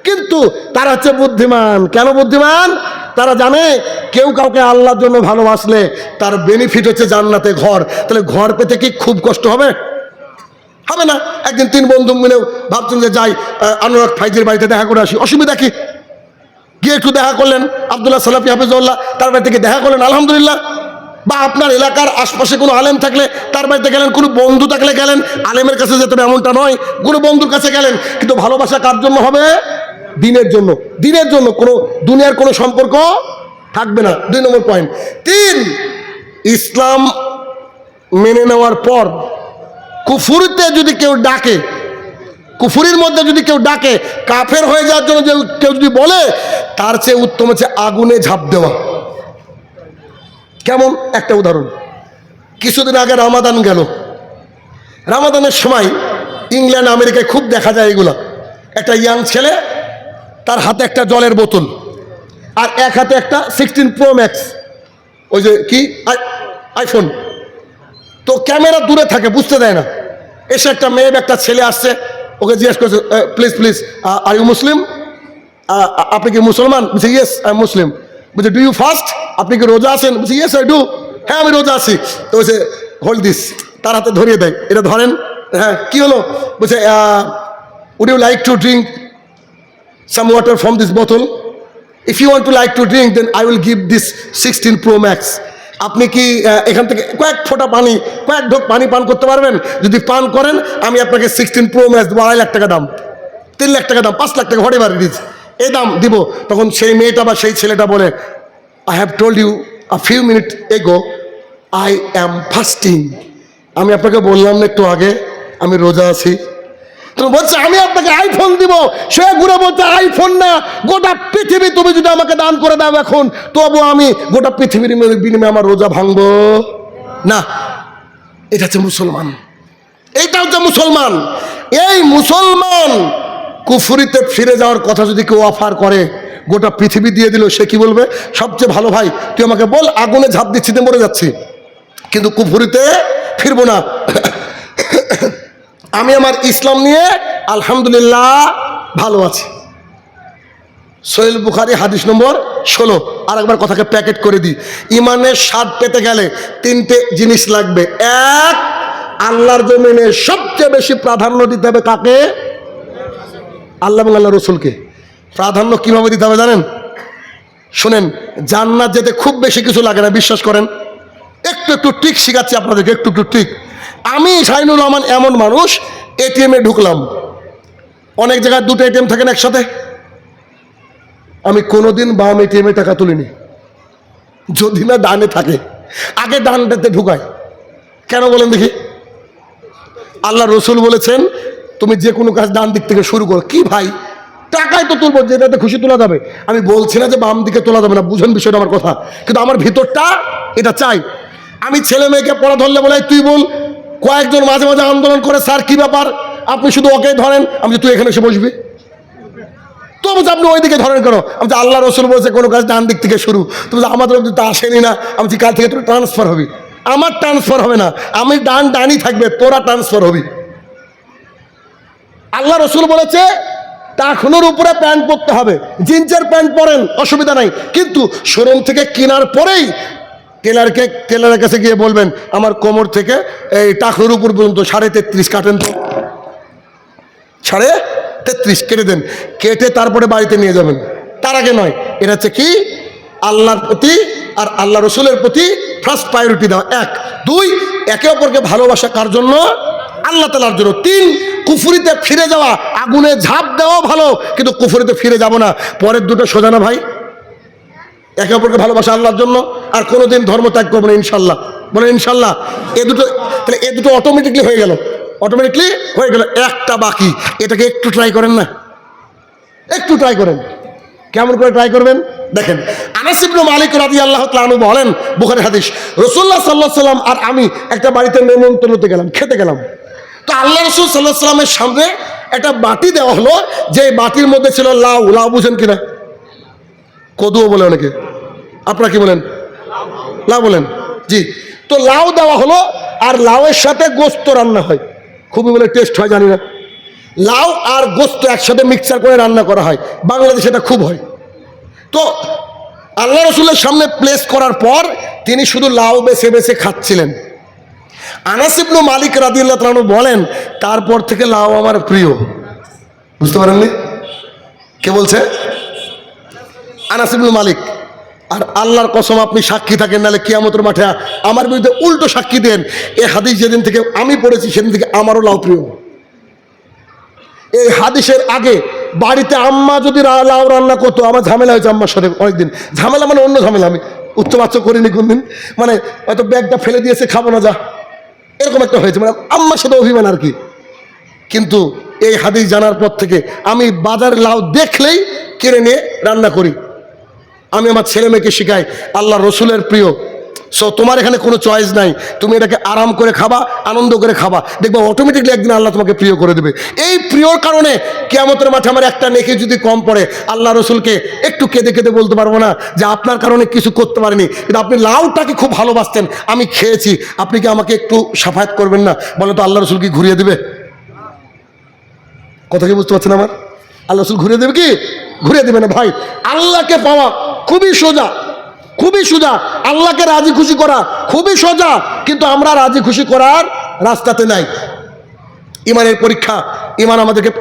কিন্তু তারা হচ্ছে বুদ্ধিমান। কেন বুদ্ধিমান? তারা জানে কেউ কাউকে আল্লাহর জন্য ভালোবাসলে তার বেনিফিট হচ্ছে জান্নাতে ঘর। তাহলে ঘর পেতে কি খুব কষ্ট হবে? হবে না। একদিন 3 বন্ধু মিলেও ভাবছেন যে যাই অনুরাগ ফাইজির বাড়িতে দেখা করে আসি, অসুবিধা কি? গিয়ে একটু দেখা করলেন, আব্দুল্লাহ সালাফি হাফিজুল্লাহ তার বাড়ি থেকে দেখা করলেন, আলহামদুলিল্লাহ। বা আপনার এলাকার আশপাশে কোনো আলেম থাকলে তার বাড়িতে গেলেন, কোনো বন্ধু থাকলে গেলেন। আলেমের কাছে যেতে হবে এমনটা নয়, কোনো বন্ধুর কাছে গেলেন। কিন্তু ভালোবাসা কার জন্য হবে? দিনের জন্য। দিনের জন্য, কোনো দুনিয়ার কোনো সম্পর্ক থাকবে না। 2 নম্বর পয়েন্ট। 3, ইসলাম মেনে নেওয়ার পর কুফুরিতে যদি কেউ ডাকে, কুফুরির মধ্যে যদি কেউ ডাকে, কাফের হয়ে যাওয়ার জন্য যে কেউ যদি বলে, তার চেয়ে উত্তম হচ্ছে আগুনে ঝাঁপ দেওয়া। কেমন? একটা উদাহরণ, কিছুদিন আগে রামাদান গেল। রামাদানের সময় ইংল্যান্ড আমেরিকায় খুব দেখা যায় এগুলা। একটা ইয়াং ছেলে, তার হাতে একটা জলের বোতল, আর এক হাতে একটা 16 Pro Max, ওই যে কি আইফোন। তো ক্যামেরা দূরে থাকে, বুঝতে দেয় না। এসে একটা মেয়ে, একটা ছেলে আসছে, ওকে জিজ্ঞেস করছে, please please are you Muslim? আপনি কি মুসলমান? বলছে ইয়েস আই এম মুসলিম। বলছে ডু ইউ ফাস্ট? আপনি কি রোজা আছেন? বলছে ইয়েস আই ডু। হ্যাঁ আমি রোজা আছি। তো বলছে হোল্ড দিস, তার হাতে ধরিয়ে দেয়, এটা ধরেন। হ্যাঁ কি হলো? বলছে would you like to drink some water from this bottle? If you want to like to drink, then I will give this 16 Pro Max. আপনি কি এখান থেকে কয়েক ফোঁটা পানি, কয়েক ঢোক পানি পান করতে পারবেন? যদি পান করেন আমি আপনাকে 16 Pro Max দেবো, 2.5 লাখ টাকা দাম, 3 লাখ টাকা দাম, 5 লাখ টাকা, হোয়াট এভার ইট ইজ, এই দাম দিব। তখন সেই মেয়েটা বা সেই ছেলেটা বলে, I have told you a few minute ago I am fasting. আমি আপনাকে বললাম না একটু আগে আমি রোজা আছি। তো বলছে আমি আপনাকে আইফোন দিব। সে ঘুরে বলছে আইফোন না, গোটা পৃথিবী তুমি যদি আমাকে দান করে দাও এখন, তবু আমি গোটা পৃথিবীর বিনিময়ে আমার রোজা ভাঙবো না। এটা হচ্ছে মুসলমান, এইটা হচ্ছে মুসলমান। এই মুসলমান কুফরিতে ফিরে যাওয়ার কথা যদি কেউ অফার করে, গোটা পৃথিবী দিয়ে দিল, সে কি বলবে? সবচেয়ে ভালো ভাই তুই আমাকে বল, আগুনে ঝাঁপ দিচ্ছি, মরে যাচ্ছি, কিন্তু কুফরিতে ফিরবো না। আমি আমার ইসলাম নিয়ে আলহামদুলিল্লাহ ভালো আছি। সহিহ বুখারী হাদিস নম্বর 16। আর একবার কথাকে প্যাকেট করে দিই। ইমানের স্বাদ পেতে গেলে 3টে জিনিস লাগবে। 1, আল্লাহর জমিনে সবচেয়ে বেশি প্রাধান্য দিতে হবে কাকে? আল্লাহ এবং আল্লাহ রসুলকে। প্রাধান্য কিভাবে দিতে হবে জানেন? শুনেন, জান্নাত যেতে খুব বেশি কিছু লাগে না, বিশ্বাস করেন। একটু একটু ট্রিক শিখাচ্ছি আপনাদেরকে, একটু একটু ট্রিক। আমি শাহিনুর রহমান এমন মানুষ, এটিএমে ঢুকলাম, অনেক জায়গায় 2টো এটিএম থাকেন একসাথে। আমি কোনোদিন বাম এটিএমে টাকা তুলিনি, যদি না ডানে থাকে। আগে ডানটাতে ঢুকাই। কেন বলেন দেখি? আল্লাহ রসুল বলেছেন তুমি যে কোনো কাজ ডান দিক থেকে শুরু করো। কি ভাই, টাকায় তো তুলবো, যেটাতে খুশি তোলা যাবে। আমি বলছি না যে বাম দিকে তোলা যাবে না, বুঝেন বিষয়টা আমার কথা, কিন্তু আমার ভিতরটা এটা চাই। আমি ছেলে মেয়েকে পড়া ধরলে বলে তুই বল, কয়েকজন মাঝে মাঝে আন্দোলন করে, স্যার কি ব্যাপার আপনি শুধু ওকে ধরেন? আমি তুই এখানে এসে বসবি, তো বলছে আপনি ওই দিকে ধরেন কেন? আমি যে আল্লাহ রসুল বলছে কোনো কাজ ডান দিক থেকে শুরু। তুমি আমাদের তা আসেনি না। আমি কাল থেকে তুই ট্রান্সফার হবি, আমার ট্রান্সফার হবে না, আমি ডানই থাকবে, তোরা ট্রান্সফার হবি। আল্লাহ রসুল বলেছে টাকনুর উপরে প্যান্ট পরতে হবে, জিন্সের প্যান্ট পরেন অসুবিধা নাই, কিন্তু শোরুম থেকে কেনার পরেই টেলারের কাছে গিয়ে বলবেন আমার কোমর থেকে এই টাকনুর উপর পর্যন্ত 33.5 কাটেন, তো 33.5 কেটে দেন, কেটে তারপরে বাড়িতে নিয়ে যাবেন, তার আগে নয়। এটা হচ্ছে কি? আল্লাহর প্রতি আর আল্লাহ রসুলের প্রতি ফার্স্ট প্রায়োরিটি দেওয়া। 1, 2, একে অপরকে ভালোবাসা কার জন্য? আল্লাহ তাআলার জন্য। 3, কুফরিতে ফিরে যাওয়া, আগুনে ঝাঁপ দেওয়া ভালো, কিন্তু কুফরিতে ফিরে যাব না। পরের দুটো সোজা না ভাই? একে অপরকে ভালোবাসা আল্লাহর জন্য, আর কোনোদিন ধর্ম ত্যাগ করবো না ইনশাল্লাহ। বলেন ইনশাল্লাহ। তাহলে এ দুটো অটোমেটিকলি হয়ে গেল, অটোমেটিকলি হয়ে গেল। একটা বাকি, এটাকে একটু ট্রাই করেন না, একটু ট্রাই করেন। কেমন করে ট্রাই করবেন? দেখেন, আনাস ইবনে মালিক রাদিয়াল্লাহু তাআলা আনহু বলেন, বুখারী হাদিস, রাসূলুল্লাহ সাল্লাল্লাহু আলাইহি ওয়াসাল্লাম আর আমি একটা বাড়িতে নেমন্তন্নতে গেলাম, খেতে গেলাম। তো আল্লাহ রাসূল সাল্লাল্লাহু আলাইহি ওয়াসাল্লামের সামনে একটা বাটি দেওয়া হলো, যে বাটির মধ্যে ছিল লাউ। লাউ বুঝেন কিনা? কদুও বলে অনেকে, আপনারা কি বলেন? লাউ বলেন? জি। তো লাউ দেওয়া হলো, আর লাউয়ের সাথে গোস্ত রান্না হয়, খুবই বলে টেস্ট হয়, জানি না। লাউ আর গোস্ত একসাথে মিক্সচার করে রান্না করা হয়, বাংলাদেশে এটা খুব হয়। তো আল্লাহ রসুলের সামনে প্লেস করার পর তিনি শুধু লাউ বেছে বেছে খাচ্ছিলেন। আনাস ইবনে মালিক রাদিয়াল্লাহু তাআলা আনহু বলেন, তারপর থেকে লাউ আমার প্রিয়। বুঝতে পারেননি? কে বলছে? আনাস ইবনে মালিক। আর আল্লাহর কসম, আপনি সাক্ষী থাকেন, নাহলে কিয়ামতের মাঠে আমার বিরুদ্ধে উল্টো সাক্ষী দেন। এই হাদিস যেদিন থেকে আমি পড়েছি সেদিন থেকে আমারও লাউ প্রিয়। এই হাদিসের আগে বাড়িতে আম্মা যদি লাউ রান্না করতো, আমার ঝামেলা হয়েছে আম্মার সাথে অনেকদিন। ঝামেলা মানে অন্য ঝামেলা, আমি উচ্চবাচ্য করিনি কোনদিন, মানে হয়তো ব্যাগটা ফেলে দিয়েছে, খাবো না যা, এরকম একটা হয়েছে, মানে আম্মার সাথে অভিমান আর কি। কিন্তু এই হাদিস জানার পর থেকে আমি বাজারে লাউ দেখলেই কিনে নিয়ে রান্না করি। আমি আমার ছেলে মেয়েকে শিখাই আল্লাহ রসুলের প্রিয়। সো তোমার এখানে কোনো চয়েস নাই, তুমি এটাকে আরাম করে খাবা, আনন্দ করে খাবা, দেখবা অটোমেটিকলি একদিন আল্লাহ তোমাকে প্রিয় করে দেবে। এই প্রিয়র কারণে কিয়ামতের মাঠে আমার একটা নেকি যদি কম পড়ে, আল্লাহ রসুলকে একটু কেঁদে কেঁদে বলতে পারবো না যে আপনার কারণে কিছু করতে পারিনি, কিন্তু আপনি লাউটাকে খুব ভালোবাসতেন, আমি খেয়েছি, আপনি কি আমাকে একটু সাফায়াত করবেন না? বলে তো আল্লাহ রসুল কি ঘুরিয়ে দেবে? কথা কি বুঝতে পারছেন আমার? আল্লাহ রসুল ঘুরিয়ে দেবে কি? ঘুরিয়ে দেবে না ভাই। আল্লাহকে পাওয়া খুবই সোজা, খুবই সোজা। আল্লাহকে রাজি খুশি করা খুবই সোজা, কিন্তু আমরা রাজি খুশি করার রাস্তাতে নাই। ইমানের পরীক্ষা, ইমান আমাদেরকে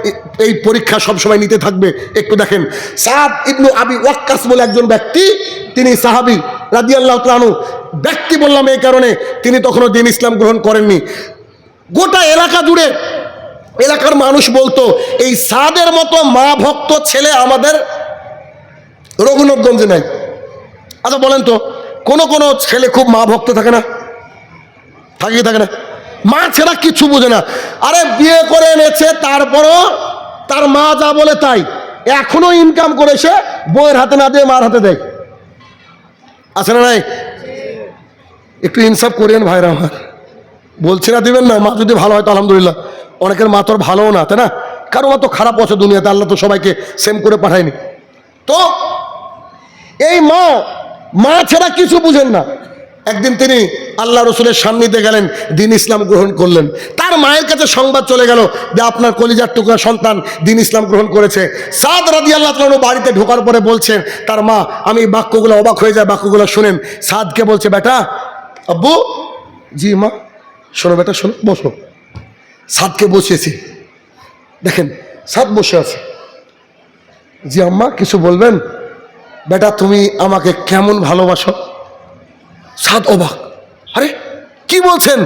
এই পরীক্ষা সবসময় নিতে থাকবে। একটু দেখেন, সাদ ইবনু আবি ওয়াক্কাস বলে একজন ব্যক্তি, তিনি সাহাবী রাদিয়াল্লাহু তাআলা আনহু। ব্যক্তি বললাম এই কারণে, তিনি তখনও দ্বীন ইসলাম গ্রহণ করেননি। গোটা এলাকা জুড়ে এলাকার মানুষ বলতো, এই সাদের মতো মা ভক্ত ছেলে আমাদের রঘুনাথগঞ্জে নাই। আচ্ছা বলেন তো, কোন ছেলে খুব মা ভক্ত থাকে না? থাকে না? মা ছেড়া কিছু বোঝে না। আরে বিয়ে করে এনেছে, তারপরও তার মা যা বলে তাই, এখনো ইনকাম করেছে, বউয়ের হাতে না দিয়ে মার হাতে দেয়। আছে না নাই? একটু ইনসাফ করেন ভাইরা আমার, বলছি না দিবেন না। মা যদি ভালো হয় তো আলহামদুলিল্লাহ, অনেকের মা তোর ভালো না, তাই না? কারো মা তো খারাপ আছে দুনিয়াতে, আল্লাহ তো সবাইকে সেম করে পাঠায়নি। তো এই মা ছাড়া কিছু বুঝেন না। একদিন তিনি আল্লাহ রসুলের সান্নিধ্যে গেলেন, দ্বীন ইসলাম গ্রহণ করলেন। তার মায়ের কাছে সংবাদ চলে গেল যে আপনার কলিজার টুকরা সন্তান দ্বীন ইসলাম গ্রহণ করেছে। সাদ রাদিয়াল্লাহু তাআলা বাড়িতে ঢোকার পরে বলছেন তার মা, আমি বাক্যগুলো অবাক হয়ে যায়, বাক্যগুলো শুনেন। সাদকে বলছে, বেটা। আব্বু, জি মা। শোনো বেটা, শোনো, বসো। সাদকে বসিয়েছি, দেখেন সাদ বসে আছে। জি আম্মা, কিছু বলবেন? বেটা, তুমি আমাকে কেমন ভালোবাসো? সাদ অবাক, আরে কি বলছেন?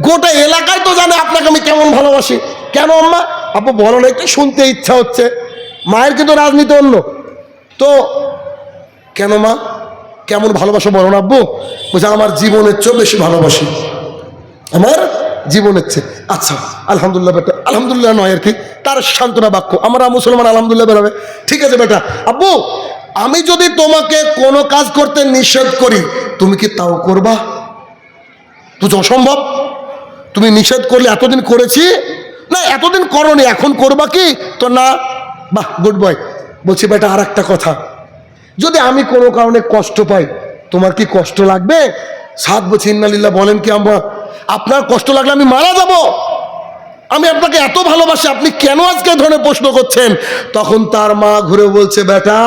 গোটা এলাকায় তো জানে আপনাকে আমি কেমন ভালোবাসি। কেন আম্মা? আব্বু বলো না, একটু শুনতে ইচ্ছা হচ্ছে। মায়ের কিন্তু রাজনীতি অন্য। তো কেন মা, কেমন ভালোবাসো বলো না আব্বু? বলছে, আমার জীবনের চেয়েও বেশি ভালোবাসি, আমার জীবনের চেয়ে। আচ্ছা আলহামদুলিল্লাহ বেটা। আলহামদুলিল্লাহ নয় আর কি, তার সান্ত্বনা বাক্য। আমরা মুসলমান, আলহামদুলিল্লাহ বেরোবে। ঠিক আছে বেটা। আব্বু, আমি যদি তোমাকে কোনো কাজ করতে নিষেধ করি, তুমি কি তাও করবা? বুঝো অসম্ভব। তুমি নিষেধ করলে, এতদিন করেছি না, এতদিন করনি, এখন করবা কি? তো না। বাহ, গুড বয়। বলছি বেটা, আর একটা কথা, যদি আমি কোনো কারণে কষ্ট পাই, তোমার কি কষ্ট লাগবে? সাদ বলছি, ইন্নালিল্লাহ। বলেন কি আম্মা? আপনার কষ্ট লাগলে আমি মারা যাব? আমি আপনাকে এত ভালোবাসি, আপনি কেন আজকে ধরনের প্রশ্ন করছেন? তখন তার মা ঘুরে বলছে, বেটা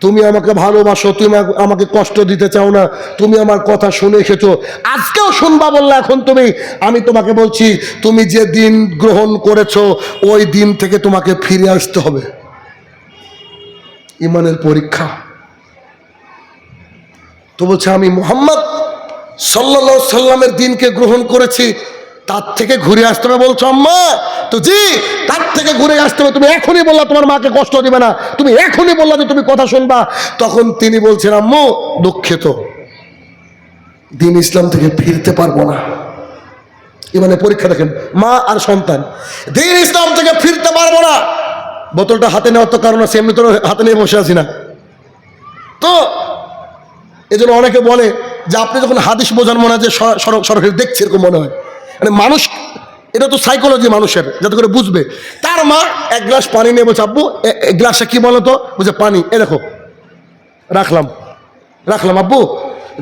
তুমি আমাকে ভালোবাসো, তুমি আমাকে কষ্ট দিতে চাও না, তুমি আমার কথা শুনে এসেছো, আজকেও শুনবা বললা। এখন তুমি, আমি তোমাকে বলছি, তুমি যে দিন গ্রহণ করেছো ওই দিন থেকে তোমাকে ফিরে আসতে হবে। ইমানের পরীক্ষা। তো বলছে, আমি মুহাম্মদ সাল্লাল্লাহু আলাইহি সাল্লামের দিনকে গ্রহণ করেছি, তার থেকে ঘুরে আসতে হবে বলছো আম্মা? তো জি, তার থেকে ঘুরে আসতে হবে। তুমি এখনই বললা তোমার মাকে কষ্ট দিবে না, তুমি এখনই বললা যে তুমি কথা শুনবা। তখন তিনি বলছেন, আম্মু দুঃখিত, দ্বীন ইসলাম থেকে ফিরতে পারবো না। মানে পরীক্ষা দেখেন, মা আর সন্তান, দ্বীন ইসলাম থেকে ফিরতে পারবো না। বোতলটা হাতে নেওয়ার তো কারণ আছে, এমনি তো হাতে নিয়ে বসে আছি না। তো এজন্য অনেকে বলে যে আপনি যখন হাদিস বোঝান মনে হয় যে সরাসরি দেখছে এরকম মনে হয়। মানে মানুষ, এটা তো সাইকোলজি মানুষের, যাতে করে বুঝবে। তার মা এক গ্লাস পানি নিয়ে বলছে, আব্বু এক গ্লাসে কি বলো তো? বলছে পানি। এ দেখো রাখলাম আব্বু,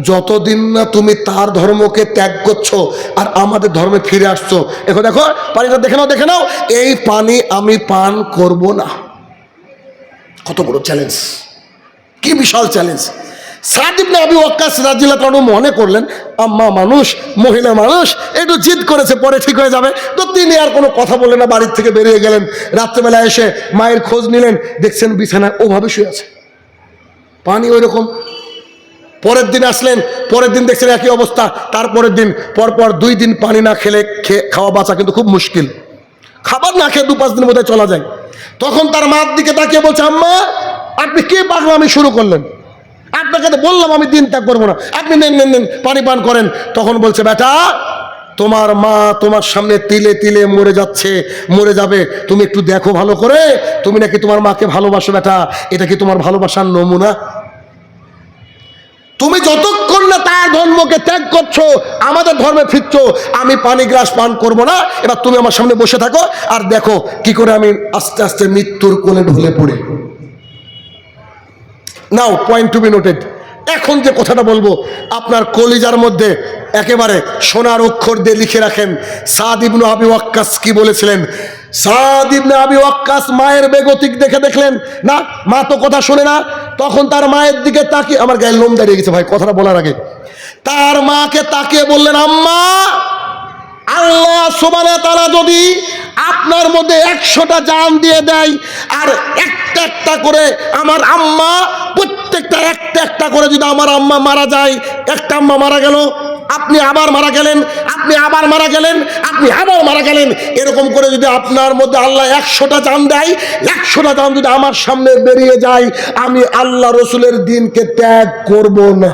যতদিন না তুমি তার ধর্মকে ত্যাগ করছো আর আমাদের ধর্মে ফিরে আসছো, এখন দেখো পানিটা দেখে নাও, এই পানি আমি পান করব না। কত বড় চ্যালেঞ্জ, কি বিশাল চ্যালেঞ্জ। সাদ ইবনে আবি ওয়াক্কাস রাদিয়াল্লাহু আনহু মনে করলেন আম্মা মানুষ, মহিলা মানুষ, একটু জিদ করেছে, পরে ঠিক হয়ে যাবে। তো তিনি আর কোনো কথা বললেন না, বাড়ির থেকে বেরিয়ে গেলেন। রাত্রেবেলা এসে মায়ের খোঁজ নিলেন, দেখছেন বিছানায় ওভাবে শুয়ে আছে, পানি ওই রকম। পরের দিন আসলেন, পরের দিন দেখছেন একই অবস্থা। তারপরের দিন পরপর 2 দিন পানি না খেলে খাওয়া বাঁচা কিন্তু খুব মুশকিল। খাবার না খেয়ে 2-5 দিনের মধ্যে চলা যায়। তখন তার মার দিকে তাকিয়ে বলছে, আম্মা আপনি কি পাগলামি শুরু করলেন? আপনাকে তো বললাম আমি দিন ত্যাগ করবো না, আপনি নেন পানি পান করেন। তখন বলছে, বেটা তোমার মা তোমার সামনে তিলে তিলে মরে যাবে, তুমি একটু দেখো ভালো করে, তুমি নাকি তোমার মাকে ভালোবাসো। বেটা এটা কি তোমার ভালোবাসার নমুনা? তুমি যতক্ষণ না তার ধর্মকে ত্যাগ করছো, আমাদের ধর্মে ফিরছো, আমি পানি গ্লাস পান করবো না। এবার তুমি আমার সামনে বসে থাকো আর দেখো কি করে আমি আস্তে আস্তে মৃত্যুর কোলে ঢলে পড়ি। নাও পয়েন্ট টু বি নোটেড। এখন যে কথাটা বলবো আপনার কলিজার মধ্যে একেবারে সোনার অক্ষর দিয়ে লিখে রাখেন। সাদ ইবনে আবি ওয়াক্কাস কি বলেছিলেন? সাদ ইবনে আবি ওয়াক্কাস মায়ের বেগতিক দেখে দেখলেন না, মা তো কথা শুনে না। তখন তার মায়ের দিকে তাকিয়ে, আমার গায়ে লোম দাঁড়িয়ে গেছে ভাই কথাটা বলার আগে, তার মাকে তাকিয়ে বললেন, আম্মা আল্লাহ সুবহানাহু ওয়া তাআলা যদি আপনার মধ্যে 100টা জান দিয়ে দেয় আর একটা একটা করে আমার আম্মা, প্রত্যেকটা একটা করে যদি আমার আম্মা মারা যায়, একটা আম্মা মারা গেল, আপনি আবার মারা গেলেন, আপনি আবার মারা গেলেন, আপনি আবার মারা গেলেন, এরকম করে যদি আপনার মধ্যে আল্লাহ 100টা জান দেয়, 100টা জান যদি আমার সামনে বেরিয়ে যায়, আমি আল্লাহ রসুলের দ্বীনকে ত্যাগ করব না।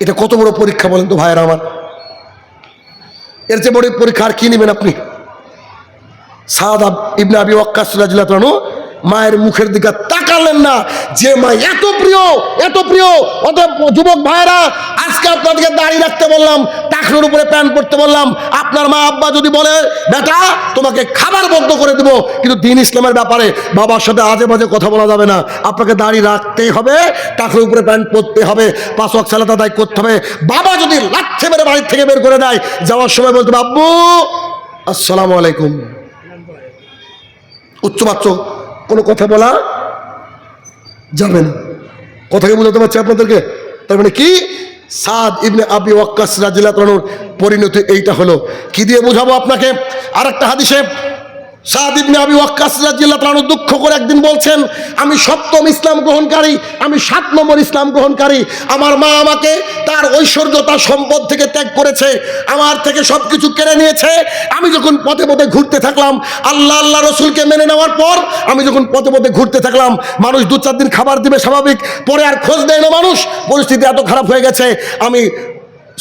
এটা কত বড় পরীক্ষা বলেন তো ভাইয়েরা আমার? এর চেয়ে বড় পরীক্ষা আর কি নেবেন আপনি? সাদ ইবনে আবি ওয়াক্কাস রাদিয়াল্লাহু আনহু মায়ের মুখের দিকে তাকালেন না, যে মা এত প্রিয়। অতএব যুবক ভাইয়েরা, আজকে আপনাদেরকে দাঁড়িয়ে রাখতে বললাম, টাকনোর উপরে প্যান্ট পরতে বললাম। আপনার মা আব্বা যদি বলে বেটা তোমাকে খাবার বন্ধ করে দেবো, কিন্তু দ্বীন ইসলামের ব্যাপারে বাবার সাথে আজে বাজে কথা বলা যাবে না। আপনাকে দাঁড়িয়ে রাখতেই হবে, টাকনোর উপরে প্যান্ট পরতে হবে, 5 ওয়াক্ত সালাত আদায় করতে হবে। বাবা যদি লাথি মেরে বাড়ির থেকে বের করে দেয়, যাওয়ার সময় বলতে হবে, আব্বু আসসালামু আলাইকুম। উচ্চবাচ্য কোনো কথা বলা যাবে না। কথা কি বুঝাতে পারছি আপনাদেরকে? তার মানে কি, সাদ ইবনে আবি ওয়াক্কাস রাদিয়াল্লাহু আনহুর পরিণতি এইটা হলো। কি দিয়ে বুঝাবো আপনাকে? আর একটা হাদিসে সাদ ইবনে আবি ওয়াক্কাস রাদিয়াল্লাহু আনহু দুঃখ করে একদিন বলছেন, আমি 7ম ইসলাম গ্রহণকারী, আমি 7 নম্বর ইসলাম গ্রহণকারী। আমার মা আমাকে তার ঐশ্বর্য, তার সম্পদ থেকে ত্যাগ করেছে, আমার থেকে সব কিছু কেড়ে নিয়েছে। আমি যখন পথে পথে ঘুরতে থাকলাম, আল্লাহ রসুলকে মেনে নেওয়ার পর আমি যখন পথে পথে ঘুরতে থাকলাম, মানুষ 2-4 দিন খাবার দিবে স্বাভাবিক, পরে আর খোঁজ দেয় না মানুষ। পরিস্থিতি এত খারাপ হয়ে গেছে, আমি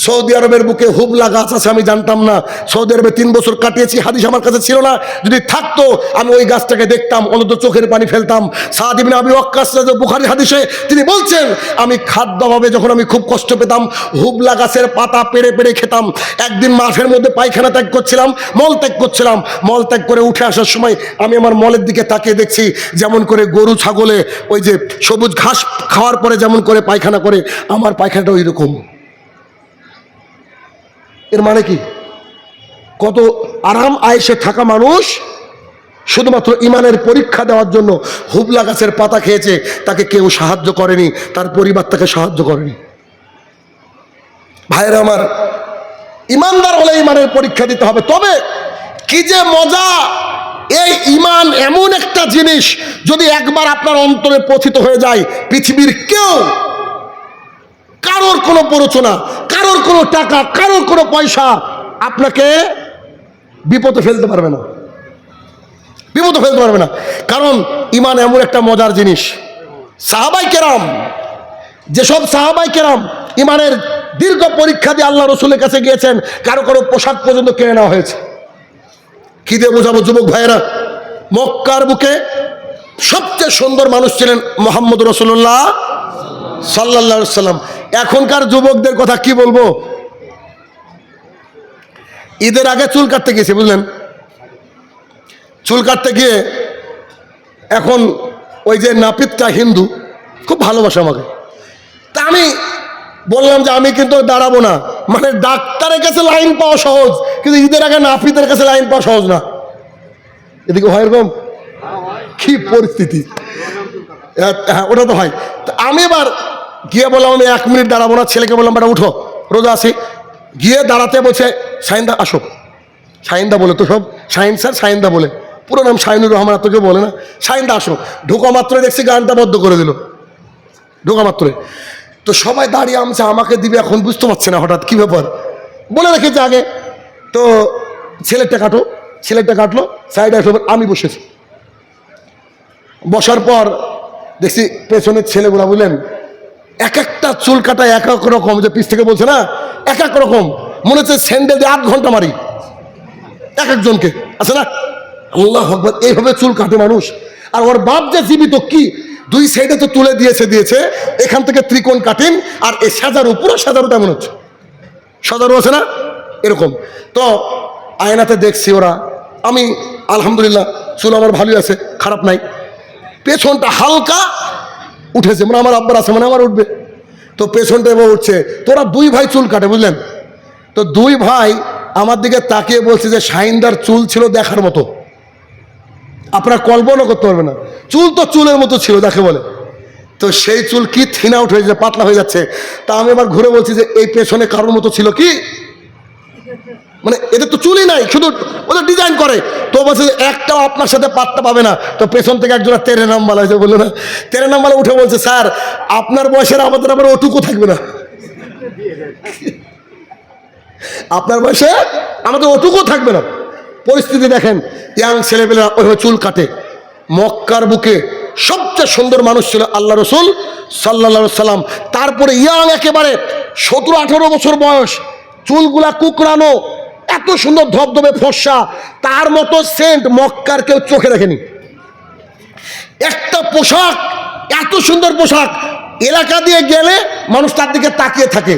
সৌদি আরবের বুকে হুবলা গাছ আছে আমি জানতাম না। সৌদি আরবে 3 বছর কাটিয়েছি, হাদিস আমার কাছে ছিল না। যদি থাকতো আমি ওই গাছটাকে দেখতাম, অন্তত চোখের পানি ফেলতাম। সাদ ইবনে আবি ওয়াক্কাস বুখারী হাদিসে তিনি বলছেন, আমি খাদ্য অভাবে যখন আমি খুব কষ্ট পেতাম, হুবলা গাছের পাতা পেড়ে পেড়ে খেতাম। একদিন মাঠের মধ্যে পায়খানা ত্যাগ করছিলাম, মল ত্যাগ করে উঠে আসার সময় আমি আমার মলের দিকে তাকিয়ে দেখছি, যেমন করে গরু ছাগলে ওই যে সবুজ ঘাস খাওয়ার পরে যেমন করে পায়খানা করে, আমার পায়খানাটা ওই রকম। এর মানে কি? কত আরাম আয়েশে থাকা মানুষ শুধুমাত্র ইমানের পরীক্ষা দেওয়ার জন্য হুবলা গাছের পাতা খেয়েছে, তাকে কেউ সাহায্য করেনি, তার পরিবার তাকে সাহায্য করেনি। ভাইরা আমার, ইমানদার হলে ইমানের পরীক্ষা দিতে হবে। তবে কি যে মজা, এই ইমান এমন একটা জিনিস, যদি একবার আপনার অন্তরে পথিত হয়ে যায়, পৃথিবীর কেউ, কারোর কোনো প্ররোচনা, কারোর কোনো টাকা, কারোর কোনো পয়সা আপনাকে বিপদে ফেলতে পারবে না, কারণ ইমান এমন একটা মজার জিনিস। সাহাবাই কেরাম, যেসব সাহাবাই কেরাম ইমানের দীর্ঘ পরীক্ষা দিয়ে আল্লাহ রসুলের কাছে গিয়েছেন, কারো পোশাক পর্যন্ত কিনে নেওয়া হয়েছে। কি দিয়ে বোঝাবো যুবক ভাইয়েরা? মক্কার বুকে সবচেয়ে সুন্দর মানুষ ছিলেন মুহাম্মদ রাসূলুল্লাহ সাল্লাল্লাহু আলাইহি সাল্লাম। এখনকার যুবকদের কথা কি বলবো, ঈদের আগে চুল কাটতে গেছে, বুঝলেন, চুল কাটতে গিয়ে এখন ওই যে নাপিতটা হিন্দু, খুব ভালোবাসে আমাকে, তা আমি বললাম যে আমি কিন্তু দাঁড়াবো না। মানে ডাক্তারের কাছে লাইন পাওয়া সহজ, কিন্তু ঈদের আগে নাপিতের কাছে লাইন পাওয়া সহজ না। এদিকে হয় এরকম, কি পরিস্থিতি। হ্যাঁ, ওটা তো হয়। আমি এবার গিয়ে বললাম আমি 1 মিনিট দাঁড়াবো না। ছেলেকে বললাম বেটা উঠো, রোজা আছি। গিয়ে দাঁড়াতে বলছে শাহিনদা আসো। শাহিনদা বলে তো সব, শাহিন স্যার শাহিনদা বলে, পুরো নাম শাহিনুর রহমান, আর তোকে বলে না। শাহিনদা আসো। ঢোকা মাত্রই দেখছি গানটা বদ্ধ করে দিল, ঢোকা মাত্রই। তো সবাই দাঁড়িয়ে আমছে, আমাকে দিবে এখন, বুঝতে পারছে না হঠাৎ কি ব্যাপার, বলে রেখেছে আগে। তো ছেলেটা কাটো, ছেলেটা কাটলো, সাইডে আসলো, আমি বসেছি। বসার পর দেখছি পেছনের ছেলেগুলা, বুঝলেন, এক একটা চুল কাটা এক এক রকম, যে পিছ থেকে বলছে না এক এক রকম, মনে হচ্ছে স্যান্ডেল দিয়ে 8 ঘন্টা মারি এক একজনকে, আছে না। আল্লাহু আকবার, এইভাবে চুল কাটে মানুষ। আর ওর বাপ যে জীবিত, কি 2 সাইডে তো তুলে দিয়েছে, এখান থেকে ত্রিকোণ কাটিন, আর এই সাজারু, পুরো সাজারু তেমন হচ্ছে, সাজারু আছে না এরকম। তো আয়নাতে দেখছি ওরা, আমি আলহামদুলিল্লাহ চুল আমার ভালোই আছে, খারাপ নাই। পেছনটা হালকা উঠেছে, মানে আমার আব্বার আছে, মানে আমার উঠবে। তো পেছনটা এবার উঠছে। তোরা 2 ভাই চুল কাটে, বুঝলেন। তো 2 ভাই আমার দিকে তাকিয়ে বলছে যে শাহিনদার চুল ছিল দেখার মতো, আপনারা কল্পনা করতে পারবেন না, চুল তো চুলের মতো ছিল যাকে বলে। তো সেই চুল কি থিন আউট হয়ে যাচ্ছে, পাতলা হয়ে যাচ্ছে। তা আমি এবার ঘুরে বলছি যে এই পেছনে কারোর মতো ছিল কি, মানে এদের তো চুলই নাই, শুধু ওদের ডিজাইন করে। তো বলছে একটাও আপনার সাথে পাত্তা পাবে না। তো পেছন থেকে একজোড়া তেরে নামবালা হয়েছে, বললো না, তেরে নামবালা উঠে বলছে স্যার আপনার বয়সের আমাদের আবার ওটুকু থাকবে না, আপনার বয়সে আমাদের ওটুকু থাকবে না। পরিস্থিতি দেখেন, ইয়াং ছেলেপেলেরা ওইভাবে চুল কাটে। মক্কার বুকে সবচেয়ে সুন্দর মানুষ ছিল আল্লাহ রসুল সাল্লাল্লাহু আলাইহি সাল্লাম। তারপরে ইয়াং একেবারে 17-18 বছর বয়স, চুলগুলা কুকড়ানো, এত সুন্দর ধবধবে ফর্সা, তার মতো সেন্ট মক্কার কেউ চোখে দেখেনি। একটা পোশাক, এত সুন্দর পোশাক, এলাকা দিয়ে গেলে মানুষ তার দিকে তাকিয়ে থাকে।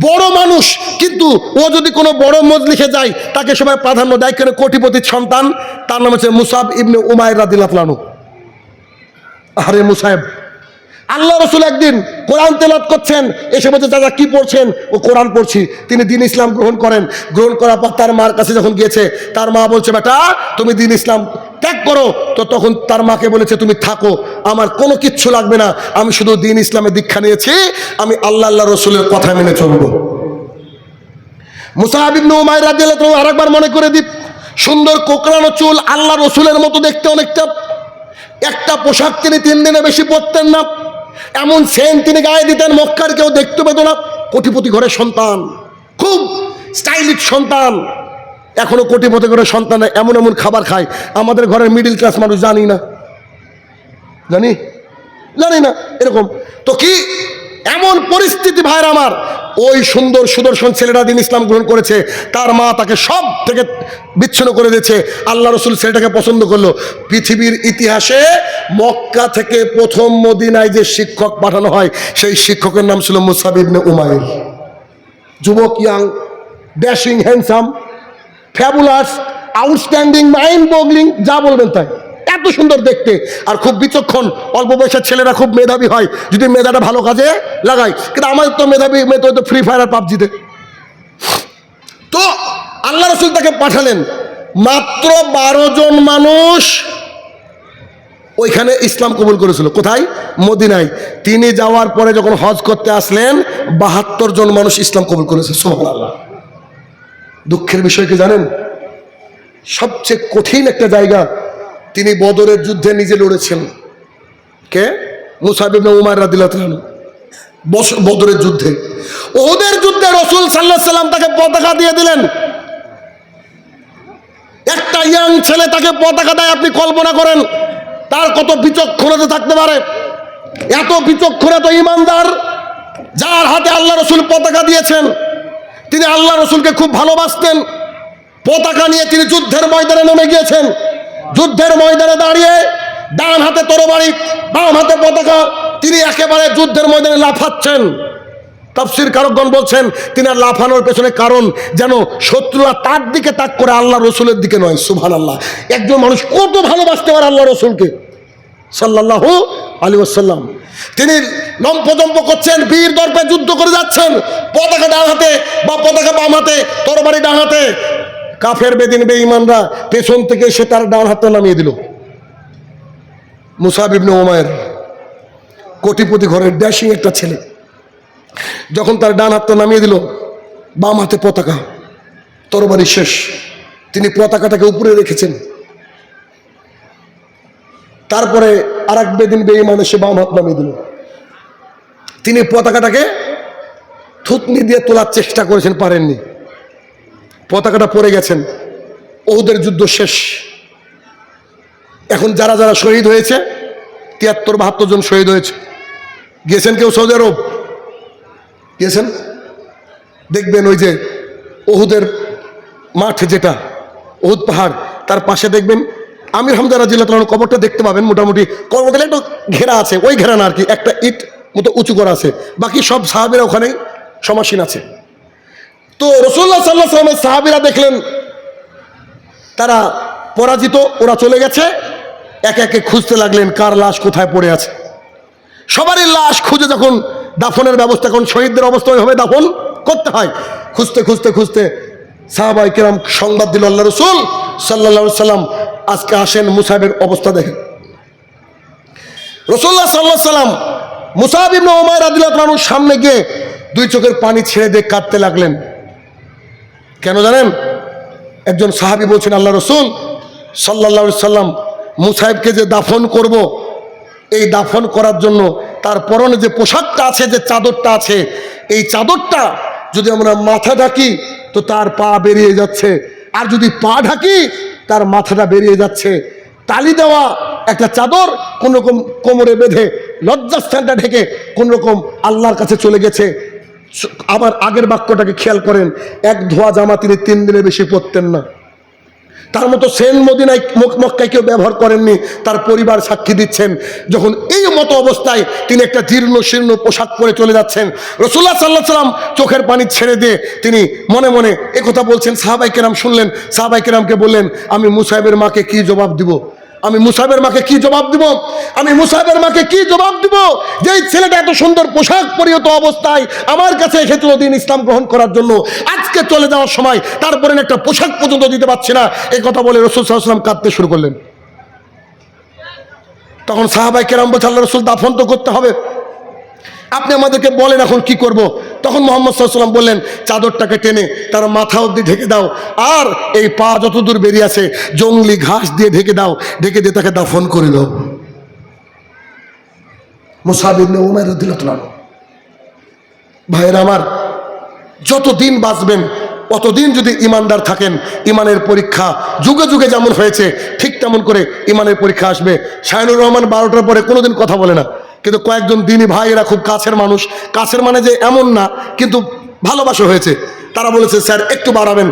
বড় মানুষ, কিন্তু ও যদি কোনো বড় মজলিসে যায় তাকে সবাই প্রাধান্য দেয়, কেন কোটিপতির সন্তান, তার নাম হচ্ছে মুসাব ইবনে উমাইর রাদিয়াল্লাহু আনহু। আরে মুসাইব, আল্লাহ রসুল একদিন কোরআন তেলাওয়াত করছেন, এসে বলছে চাচা কি পড়ছেন? ও কোরআন পড়ছি। তিনি দ্বীন ইসলাম গ্রহণ করেন। গ্রহণ করার পর তার মার কাছে যখন গিয়েছে, তার মা বলছে বেটা তুমি দ্বীন ইসলাম ত্যাগ করো। তো তখন তার মাকে বলেছে তুমি থাকো, আমার কোনো কিচ্ছু লাগবে না, আমি শুধু দ্বীন ইসলামে দীক্ষা নিয়েছি, আমি আল্লাহ রসুলের কথা মেনে চলবো। মুসাব ইবনে উমাইর রাদিয়াল্লাহু আনহু আরেকবার মনে করে দিই, সুন্দর কোকড়ানো চুল, আল্লাহ রসুলের মতো দেখতে অনেকটা। একটা পোশাক তিনি 3 দিনে বেশি পরতেন না, এমন সেন্ট তিনি গায়ে দিতেন মক্কার কেউ দেখতে পেত না। কোটিপতি ঘরের সন্তান, খুব স্টাইলিশ সন্তান। এখনো কোটিপতি ঘরের সন্তান এমন এমন খাবার খায়, আমাদের ঘরের মিডিল ক্লাস মানুষ জানি না এরকম। তো কি এমন পরিস্থিতি ভাইয়ের আমার, ওই সুন্দর সুদর্শন ছেলেটা দিন ইসলাম গ্রহণ করেছে, তার মা তাকে সব থেকে বিচ্ছিন্ন করে দিয়েছে। আল্লাহ রসুল ছেলেটাকে পছন্দ করলো। পৃথিবীর ইতিহাসে মক্কা থেকে প্রথম মদিনায় যে শিক্ষক পাঠানো হয়, সেই শিক্ষকের নাম ছিল মুসাব ইবনে উমাইর। যুবক, young, dashing, handsome, fabulous, outstanding, mind boggling, যা বলবেন তাই। এত সুন্দর দেখতে, আর খুব বিচক্ষণ। অল্প বয়সের ছেলেরা খুব মেধাবী হয় যদি মেধাটা ভালো কাজে লাগায়, কিন্তু আমাদের তো মেধাবী মেয়ে তো ফ্রি ফায়ার আর পাবজিতে। তো আল্লাহ রসুল তাকে পাঠালেন। মাত্র 12 জন মানুষ ওইখানে ইসলাম কবুল করেছিল। কোথায়? মদিনায়। তিনি যাওয়ার পরে যখন হজ করতে আসলেন, 72 জন মানুষ ইসলাম কবুল করেছে। সুবহানাল্লাহ। দুঃখের বিষয় কি জানেন? সবচেয়ে কঠিন একটা জায়গা, তিনি বদরের যুদ্ধে নিজে লড়েছেন। কে? মুসাব ইবনে উমাইর রাদিয়াল্লাহু আনহু। বদরের যুদ্ধে, ওদের যুদ্ধে রাসূল সাল্লাল্লাহু আলাইহি সাল্লাম তাকে পতাকা দিয়ে দিলেন। একটা ইয়াং ছেলে তাকে পতাকা দেয়, আপনি কল্পনা করেন তার কত বিচক্ষণতা থাকতে পারে। এত বিচক্ষণ, এত ইমানদার, যার হাতে আল্লাহ রসুল পতাকা দিয়েছেন। তিনি আল্লাহ রসুলকে খুব ভালোবাসতেন। পতাকা নিয়ে তিনি যুদ্ধের ময়দানে নেমে গিয়েছেন। যুদ্ধের ময়দানে দাঁড়িয়ে ডান হাতে তরবারি, বাম হাতে পতাকা, তিনি একেবারে যুদ্ধের ময়দানে লাফাচ্ছেন। তাফসীর কারকগণ বলছেন তিনি আর লাফানোর পেছনে কারণ যেন শত্রুরা তার দিকে তাক করে, আল্লাহ রসুলের দিকে নয়। সুবহানাল্লাহ। একজন মানুষ কত ভালোবাসতে পারে আল্লাহ রসুলকে সাল্লাল্লাহু আলাইহি ওয়াসাল্লাম। তিনি লম্ফজম্প করছেন, বীর দর্পে যুদ্ধ করে যাচ্ছেন, পতাকা ডান হাতে বা পতাকা বাম হাতে, তরবারি ডান হাতে। কাফের বেদিন বেঈমানরা পেছন থেকে এসে তার ডান হাতটা নামিয়ে দিল। মুসাব ইবনে উমাইর কোটিপতি ঘরের ড্যাশিং একটা ছেলে, যখন তার ডান হাতটা নামিয়ে দিল, বাম হাতে পতাকা, তরবারি শেষ, তিনি পতাকাটাকে উপরে রেখেছেন। তারপরে আর এক বেদিন বেঈমান এসে বাম হাত নামিয়ে দিল, তিনি পতাকাটাকে থুতনি দিয়ে তোলার চেষ্টা করেছেন, পারেননি, পতাকাটা পড়ে গেছেন। ওহুদের যুদ্ধ শেষ। এখন যারা যারা শহীদ হয়েছে, 73-72 জন শহীদ হয়েছে। গিয়েছেন কেউ সৌদি আরব? গিয়েছেন? দেখবেন ওই যে ওহুদের মাঠ, যেটা ওহুদ পাহাড়, তার পাশে দেখবেন আমির হামজা রাদিয়াল্লাহু তাআলার কবরটা দেখতে পাবেন। মোটামুটি কবরটা একটু ঘেরা আছে, ওই ঘেরা না আর কি, একটা ইট মতো উঁচু করা আছে, বাকি সব সাহাবীরা ওখানে সমাসীন আছে। তো রাসূলুল্লাহ সাল্লাল্লাহু আলাইহি ওয়াসাল্লামের সাহাবীরা দেখলেন তারা পরাজিত, ওরা চলে গেছে। একে একে খুঁজতে লাগলেন কার লাশ কোথায় পড়ে আছে। সবারই লাশ খুঁজে যখন দাফনের ব্যবস্থা, এখন শহীদদের অবস্থা ওইভাবে দাফন করতে হয়, খুঁজতে খুঁজতে খুঁজতে সাহাবায়ে কেরাম সংবাদ দিল, আল্লাহ রাসূল সাল্লাল্লাহু আলাইহি সাল্লাম আজকে আসেন, মুসাবের অবস্থা দেখেন। রাসূলুল্লাহ সাল্লাল্লাহু আলাইহি সাল্লাম মুসাব ইবনে উমাইর রাদিয়াল্লাহু তাআলার সামনে গিয়ে দুই চোখের পানি ছেড়ে দিয়ে কাঁদতে লাগলেন। কেন জানেন? একজন সাহাবী বলছেন, আল্লাহ রাসূল সাল্লাল্লাহু আলাইহি সাল্লাম মুসাইবকে যে দাফন করব, এই দাফন করার জন্য তার পরনে যে পোশাকটা আছে, যে চাদরটা আছে, এই চাদরটা যদি আমরা মাথা ঢাকি তো তার পা বেরিয়ে যাচ্ছে, আর যদি পা ঢাকি তার মাথাটা বেরিয়ে যাচ্ছে। তালি দেওয়া একটা চাদর কোন রকম কোমরে বেঁধে লজ্জাস্থানটা ঢেকে কোন রকম আল্লাহর কাছে চলে গেছে। আবার আগের বাক্যটাকে খেয়াল করেন, এক ধোয়া জামা তিনি 3 দিনের বেশি পরতেন না। তার মতো সেন মদিনায় মক্কায় কেউ ব্যবহার করেননি, তার পরিবার সাক্ষী দিচ্ছেন। যখন এই মতো অবস্থায় তিনি একটা জীর্ণ শীর্ণ পোশাক পরে চলে যাচ্ছেন, রাসূলুল্লাহ সাল্লাল্লাহু আলাইহি সাল্লাম চোখের পানি ছেড়ে দিয়ে তিনি মনে মনে একথা বলছেন। সাহাবায়ে কেরাম শুনলেন, সাহাবায়ে কেরামকে বললেন, আমি মুসাইবের মাকে কি জবাব দিব? আমি মুসাইবের মাকে কি জবাব দিব? আমি মুসাইবের মাকে কি জবাব দিব? যেই ছেলেটা এত সুন্দর পোশাক পরিহিত অবস্থায় আমার কাছে এসেছিল দিন ইসলাম গ্রহণ করার জন্য, আজকে চলে যাওয়ার সময় তারপরে একটা পোশাক পর্যন্ত দিতে পারছি না। এই কথা বলে রাসূল সাল্লাল্লাহু আলাইহি ওয়াসাল্লাম কাঁদতে শুরু করলেন। তখন সাহাবায়ে কেরাম বলছেন, আল্লাহর রাসূল দাফন তো করতে হবে, আপনি আমাদেরকে বলেন এখন কি করব? তখন মুহাম্মদ সাল্লাল্লাহু আলাইহি ওয়াসাল্লাম বললেন, চাদরটাকে টেনে তার মাথা অবধি ঢেকে দাও, আর এই পা যতদূর বেরিয়ে আছে জংলি ঘাস দিয়ে ঢেকে দাও, ঢেকে দিয়ে তাকে দাফন করে দাও। মুসাব ইবনে উমাইর রাদিয়াল্লাহু তাআলা। ভাইয়েরা আমার, যতদিন বাঁচবেন অতদিন যদি ইমানদার থাকেন, ইমানের পরীক্ষা যুগে যুগে যেমন হয়েছে ঠিক তেমন করে ইমানের পরীক্ষা আসবে। শাহিনুর রহমান 12টার পরে কোনোদিন কথা বলে না, কিন্তু কয়েকজন দিনী ভাই, এরা খুব কাছের মানুষ, কাছের মানে যে এমন না, কিন্তু ভালোবাসা হয়েছে, তারা বলেছে স্যার একটু বাড়াবেন,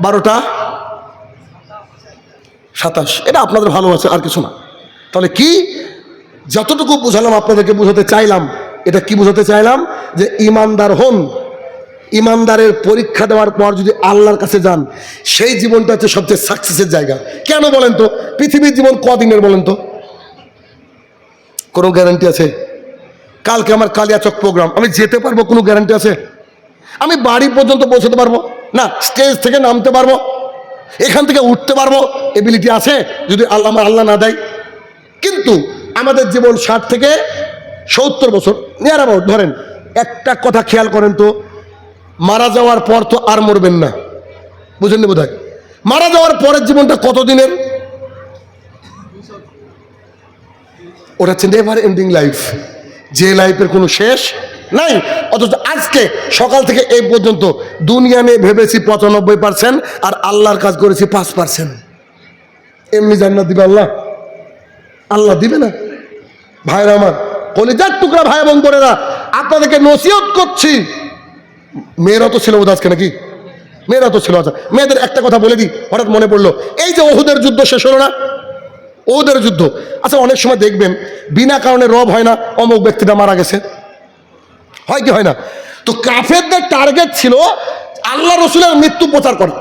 12:27। এটা আপনাদের ভালোবাসা, আর কিছু না। তাহলে কি যতটুকু বুঝালাম আপনাদেরকে বুঝাতে চাইলাম, এটা কি বুঝাতে চাইলাম? যে ইমানদার হন, ইমানদারের পরীক্ষা দেওয়ার পর যদি আল্লাহর কাছে যান, সেই জীবনটা হচ্ছে সবচেয়ে সাকসেসের জায়গা। কেন বলেন তো? পৃথিবীর জীবন কদিনের বলেন তো? কোনো গ্যারান্টি আছে? কালকে আমার কালিয়াচক প্রোগ্রাম, আমি যেতে পারবো? কোনো গ্যারান্টি আছে? আমি বাড়ি পর্যন্ত পৌঁছতে পারবো না? স্টেজ থেকে নামতে পারবো? এখান থেকে উঠতে পারবো? এবিলিটি আছে যদি আল্লাহ না দেয়। কিন্তু আমাদের জীবন 60 থেকে 70 বছর নিয়ার অ্যাবাউট ধরেন। একটা কথা খেয়াল করেন তো, মারা যাওয়ার পর তো আর মরবেন না, বুঝেননি বোধহয়? মারা যাওয়ার পরের জীবনটা কতদিনের? ওটা হচ্ছে নেভার এন্ডিং লাইফ, যে লাইফের কোনো শেষ নাই। অথচ আজকে সকাল থেকে এই পর্যন্ত দুনিয়া নিয়ে ভেবেছি 95%, আর আল্লাহর কাজ করেছি 5%। এমনি জান্নাত দিবে আল্লাহ? আল্লাহ দিবে না। ভাইরা আমার, কলিজার টুকরা ভাই এবং বোনেরা, আপনাদেরকে নসিহত করছি। মেয়েরা তো ছিল বোধ আজকে নাকি? মেয়েরা তো ছিল। আচ্ছা, মেয়েদের একটা কথা বলে দিই, হঠাৎ মনে পড়লো। এই যে ওহুদের যুদ্ধ শেষ হলো না, ওদের যুদ্ধ। আচ্ছা, অনেক সময় দেখবেন বিনা কারণে রব হয় না, অমুক ব্যক্তিটা মারা গেছে, হয় কি হয় না? তো কাফেরদের টার্গেট ছিল আল্লাহ রসুলের মৃত্যু প্রচার করা।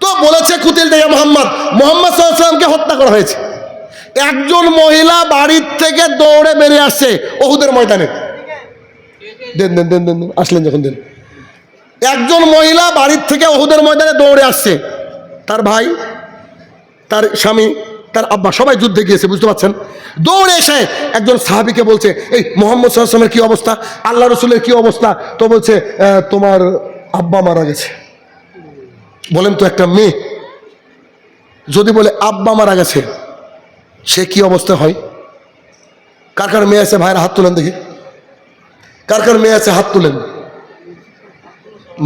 তো বলেছে কুতিল দেয়া মোহাম্মদ সাল্লাল্লাহু আলাইহি ওয়াসাল্লামকে হত্যা করা হয়েছে। একজন মহিলা বাড়ির থেকে দৌড়ে বেরিয়ে আসছে উহুদের ময়দানে। দেন দেন দেন দেন আসলেন যখন দেন। একজন মহিলা বাড়ির থেকে উহুদের ময়দানে দৌড়ে আসছে। তার ভাই, তার স্বামী, তার আব্বা সবাই যুদ্ধে গিয়েছে, বুঝতে পারছেন? দৌড়ে এসে একজন সাহাবীকে বলছে, এই মুহাম্মদ সাল্লাল্লাহু আলাইহি ওয়াসাল্লামের কি অবস্থা, আল্লাহ রসুলের কি অবস্থা? তো বলছে, তোমার আব্বা মারা গেছে। বলেন তো, একটা মেয়ে যদি বলে আব্বা মারা গেছে, সে কি অবস্থা হয়? কার কার মেয়ে আছে ভাইয়ের হাত তুলেন দেখি, কার কার মেয়ে আছে হাত তুলেন।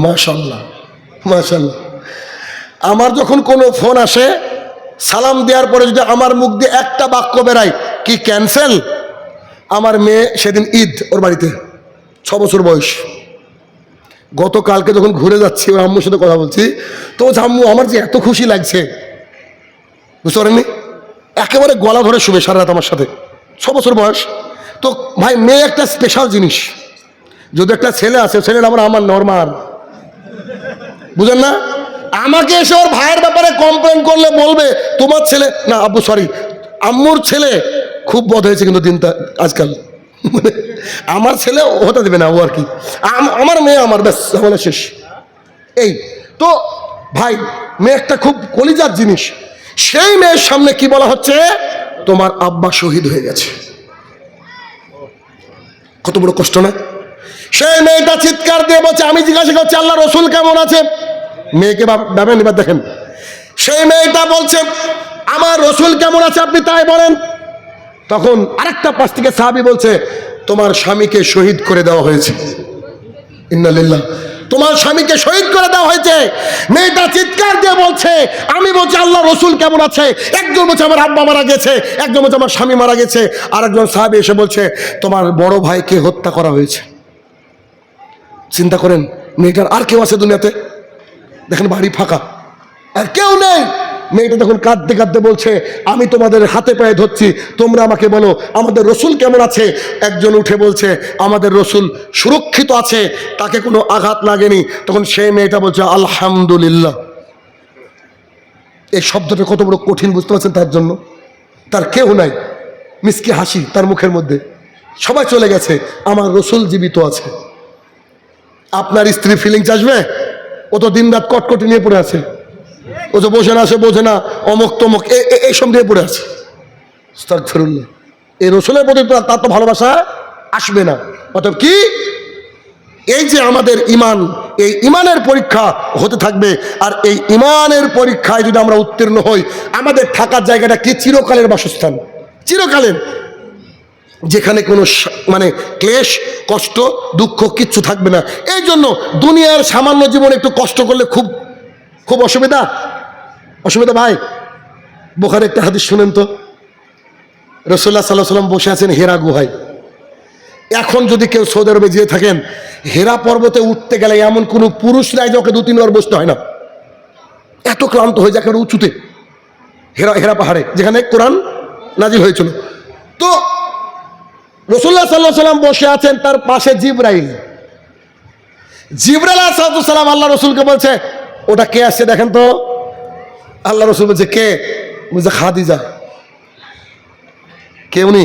মাশাআল্লাহ মাশাআল্লাহ। আমার যখন কোনো ফোন আসে, সালাম দেওয়ার পরে যদি আমার মুখ দিয়ে একটা বাক্য বেরায়, কি ক্যান্সেল, আমার মেয়ে সেদিন ঈদ, ওর বাড়িতে 6 বছর বয়স। গতকালকে যখন ঘুরে যাচ্ছি, ওর আম্মুর সাথে কথা বলছি, তো আম্মু আমার যে এত খুশি লাগছে, বুঝতে পারেননি, একেবারে গলা ধরে শুবে সারা রাত আমার সাথে, 6 বছর বয়স। তো ভাই, মেয়ে একটা স্পেশাল জিনিস। যদি একটা ছেলে আছে, ছেলের আমার নরমাল, বুঝেন না? আমাকে এসে ওর ভাইয়ের ব্যাপারে কমপ্লেন করলে বলবে তোমার ছেলে না, আব্বু সরি, আম্মুর ছেলে খুব বদ হয়েছে কিন্তু দিনটা আজকাল, মানে আমার ছেলে হতে দেবে না ও আর কি, আমার মেয়ে আমার, ব্যাস বলে শেষ। এই তো ভাই, মেয়ে একটা খুব কলিজার জিনিস। সেই মেয়ের সামনে কি বলা হচ্ছে, তোমার আব্বা শহীদ হয়ে গেছে। কত বড় কষ্ট না? সেই মেয়েটা চিৎকার দিয়ে বলছে, আমি জিজ্ঞাসা করছি আল্লাহ রসুল কেমন আছে? মেয়েকে ভাবেন, এবার দেখেন, সেই মেয়েটা বলছে আমার রসুল কেমন আছে আপনি তাই বলেন। তখন আরেকটা পাশ থেকে সাহাবী বলছে, তোমার স্বামীকে শহীদ করে দেওয়া হয়েছে। ইন্না লিল্লাহ, তোমার স্বামীকে শহীদ করে দেওয়া হয়েছে। মেয়েটা চিৎকার দিয়ে বলছে, আমি বলছি আল্লাহ রসুল কেমন আছে? একজন বলছে আমার আব্বা মারা গেছে, একজন বলছে আমার স্বামী মারা গেছে, আর একজন সাহাবী এসে বলছে তোমার বড় ভাইকে হত্যা করা হয়েছে। চিন্তা করেন, মেয়েটার আর কেউ আছে দুনিয়াতে? দেখেন বাড়ি ফাঁকা, আর কেউ নেই। মেয়েটা তখন কাঁদতে কাঁদতে বলছে, আমি তোমাদের হাতে পায়ে ধরছি, তোমরা আমাকে বলো আমাদের রসুল কেমন আছে? একজন উঠে বলছে আমাদের রসুল সুরক্ষিত আছে, তাকে কোনো আঘাত লাগেনি। তখন সেই মেয়েটা বলছে আলহামদুলিল্লাহ। এই শব্দটা কত বড় কঠিন, বুঝতে পারছেন? তার জন্য তার কেউ নাই, মিষ্টি হাসি তার মুখের মধ্যে, সবাই চলে গেছে, আমার রসুল জীবিত আছে। আপনার স্ত্রী ফিলিংস আসবে? ও তো দিন রাত কটকটি নিয়ে পড়ে আছে, ও যে বোঝে না, সে বোঝে না, অমুক তমুক এইসব দিয়ে পড়ে আছে। আস্তাগফিরুল্লাহ। এই রসুলের প্রতি তার তো ভালোবাসা আসবে না। অতএব কি, এই যে আমাদের ইমান, এই ইমানের পরীক্ষা হতে থাকবে। আর এই ইমানের পরীক্ষায় যদি আমরা উত্তীর্ণ হই, আমাদের থাকার জায়গাটা কি? চিরকালের বাসস্থান, চিরকালের, যেখানে কোনো মানে ক্লেশ, কষ্ট, দুঃখ কিচ্ছু থাকবে না। এই জন্য দুনিয়ার সামান্য জীবনে একটু কষ্ট করলে খুব খুব অসুবিধা ভাই। বুখারীর একটা হাদিস শুনেন তো, রাসূলুল্লাহ সাল্লাল্লাহু আলাইহি ওয়াসাল্লাম বসে আছেন হেরা গুহায়। এখন যদি কেউ সৌদি আরবে যেয়ে থাকেন, হেরা পর্বতে উঠতে গেলে এমন কোনো পুরুষ নাই যে ওকে 2-3 বার বসতে হয় না, এত ক্লান্ত হয়ে যায় একেবারে উঁচুতে, হেরা পাহাড়ে, যেখানে কোরআন নাজিল হয়েছিল। তো রাসূলুল্লাহ সাল্লাল্লাহু আলাইহি ওয়াসাল্লাম বসে আছেন, তার পাশে জিবরাইল আলাইহিস সালাম আল্লাহ রসুলকে বলছে, ওটা কে আসছে দেখেন তো। আল্লাহ রসুল বলছে কে? বলছে খাদিজা। কে উনি?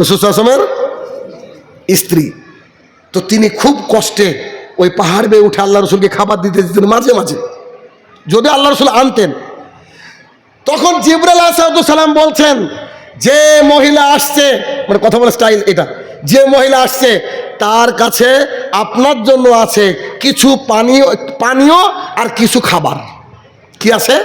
রাসূল সাল্লাল্লাহু আলাইহি ওয়াসাল্লামের স্ত্রী। তো তিনি খুব কষ্টে ওই পাহাড় বেয়ে উঠে আল্লাহ রসুলকে খাবার দিতে দিতেন মাঝে মাঝে, যদি আল্লাহ রসুল আনতেন। তখন জিবরাইল আলাইহিস সালাম বলছেন, যে মহিলা আসছে, মানে কথা বলার স্টাইল এটা, যে মহিলা আসছে তার কাছে আপনার জন্য আছে কিছু পানীয় আর কিছু খাবার। কি আছে?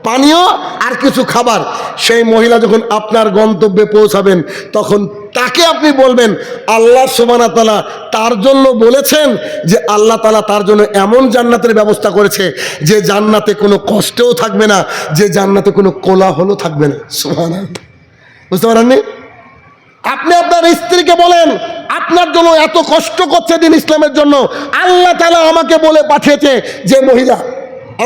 পানীয় আর কিছু খাবার। সেই মহিলা যখন আপনার গন্তব্যে পৌঁছাবেন, তখন তাকে আপনি বলবেন আল্লাহ সুবহানাহু ওয়া তাআলা তার জন্য বলেছেন যে আল্লাহ তাআলা তার জন্য এমন জান্নাতের ব্যবস্থা করেছে যে জান্নাতে কোনো কষ্টও থাকবে না, যে জান্নাতে কোনো কোলাহলও থাকবে না। সুবহানাল্লাহ, বুঝতে পারেননি? আপনি আপনার স্ত্রীকে বলেন, আপনার জন্য এত কষ্ট করছে দিন ইসলামের জন্য, আল্লাহ তাআলা আমাকে বলে পাঠিয়েছে যে মহিলা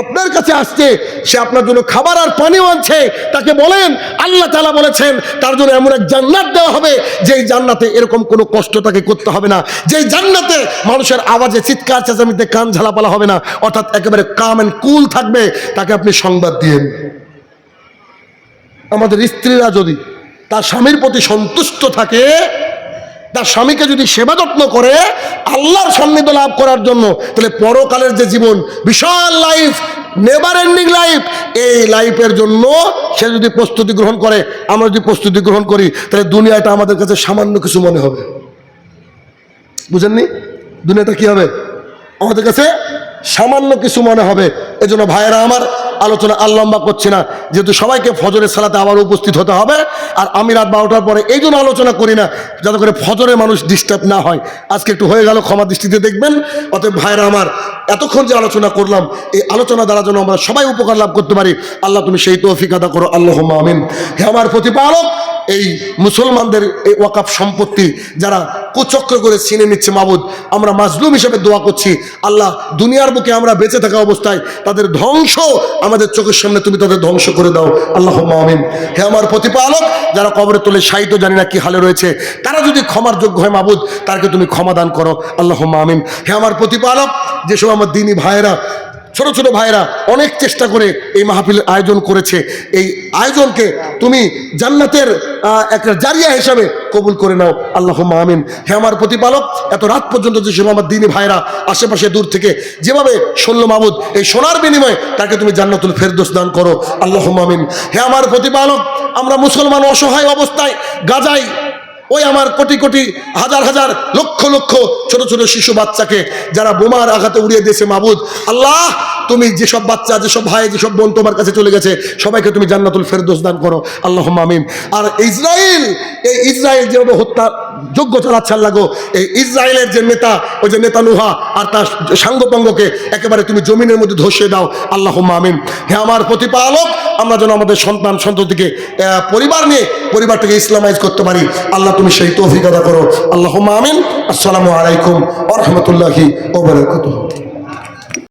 আপনার কাছে আসছে, সে আপনার জন্য খাবার আর পানিও আনছে, তাকে বলেন আল্লাহ তাআলা বলেছেন তার জন্য এমন এক জান্নাত দেওয়া হবে যেই জান্নাতে এরকম কোনো কষ্ট তাকে করতে হবে না, যেই জান্নাতে মানুষের আওয়াজে চিৎকার চেঁচামেচিতে কান ঝালাপালা হবে না, অর্থাৎ একেবারে কাম এন্ড কুল থাকবে। তাকে আপনি সংবাদ দিয়েন। আমাদের স্ত্রীরা যদি তার স্বামীর প্রতি সন্তুষ্ট থাকে, তার স্বামীকে যদি সেবা যত্ন করে আল্লাহর সান্নিধ্য লাভ করার জন্য, তাহলে পরকালের যে জীবন, বিশাল লাইফ, নেভার এন্ডিং লাইফ, এই লাইফের জন্য সে যদি প্রস্তুতি গ্রহণ করে, আমরা যদি প্রস্তুতি গ্রহণ করি, তাহলে দুনিয়াটা আমাদের কাছে সামান্য কিছু মনে হবে। বুঝেননি? দুনিয়াটা কি হবে আমাদের কাছে? সামান্য কিছু মনে হবে। এজন্য ভাইয়েরা আমার, আলোচনা আর লম্বা করছি না, যেহেতু সবাইকে ফজরের সালাতে আবার উপস্থিত হতে হবে। আর আমি রাত 12টার পরে এই জন্য আলোচনা করি না, যাতে করে ফজরে মানুষ ডিস্টার্ব না হয়। আজকে একটু হয়ে গেল, ক্ষমা দৃষ্টিতে দেখবেন। অতএব ভাইয়েরা আমার, এতক্ষণ যে আলোচনা করলাম, এই আলোচনা দ্বারা যেন আমরা সবাই উপকার লাভ করতে পারি, আল্লাহ তুমি সেই তৌফিক আদা করো, আল্লাহুম্মা আমিন। হে আমার প্রতিপালক, এই মুসলমানদের এই ওয়াকাফ সম্পত্তি যারা কুচক্র করে ছিনে নিচ্ছে, মাবুদ আমরা মাজলুম হিসেবে দোয়া করছি, আল্লাহ দুনিয়ার বুকে আমরা বেঁচে থাকা অবস্থায় তাদের ধ্বংস আমাদের চোখের সামনে তুমি তাদের ধ্বংস করে দাও, আল্লাহুম্মা আমিন। হে আমার প্রতিপালক, যারা কবরে তোলে শায়িত জানি না কি হালে রয়েছে, তারা যদি ক্ষমার যোগ্য হয় মাবুদ, তাকে তুমি ক্ষমা দান করো, আল্লাহুম্মা আমিন। হে আমার প্রতিপালক, যেসব আমার দ্বীনি ভাইয়েরা, ছোট ছোট ভাইরা অনেক চেষ্টা করে এই মাহফিলের আয়োজন করেছে, এই আয়োজনকে তুমি জান্নাতের একটা জারিয়া হিসাবে কবুল করে নাও, আল্লাহুম্মা আমিন। হে আমার প্রতিপালক, এত রাত পর্যন্ত যেসব আমার দ্বীনি ভাইরা আশেপাশে দূর থেকে যেভাবে শুনলো মাবুদ, এই সোনার বিনিময়ে তাকে তুমি জান্নাতুল ফেরদৌস দান করো, আল্লাহুম্মা আমিন। হে আমার প্রতিপালক, আমরা মুসলমান অসহায় অবস্থায় গাজায় ওই আমার কোটি কোটি হাজার হাজার লক্ষ লক্ষ ছোট ছোট শিশু বাচ্চাকে যারা বোমার আঘাতে উড়িয়ে দিয়েছে মাবুদ, আল্লাহ তুমি যেসব বাচ্চা, যেসব ভাই, যেসব বোন তোমার কাছে চলে গেছে, সবাইকে তুমি জান্নাতুল ফেরদৌস দান করো, আল্লাহুম্মা আমিন। আর ইসরায়েল যেভাবে হত্যা যোগ্য চালাচ্ছে আল্লাহ গো, এই ইসরায়েলের যে নেতা, ওই যে নেতানুহা আর তার সাঙ্গপাঙ্গকে একেবারে তুমি জমিনের মধ্যে ধসিয়ে দাও, আল্লাহুম্মা আমিন। হে আমার প্রতিপালক, আমরা যেন আমাদের সন্তান সন্ততিকে পরিবার নিয়ে পরিবারটাকে ইসলামাইজ করতে পারি, আল্লাহ তুমি সেই তৌফিক আদা করো, আল্লাহুম্মা আমিন। আসসালামু আলাইকুম ওয়া রাহমাতুল্লাহি ওয়া বারাকাতুহু।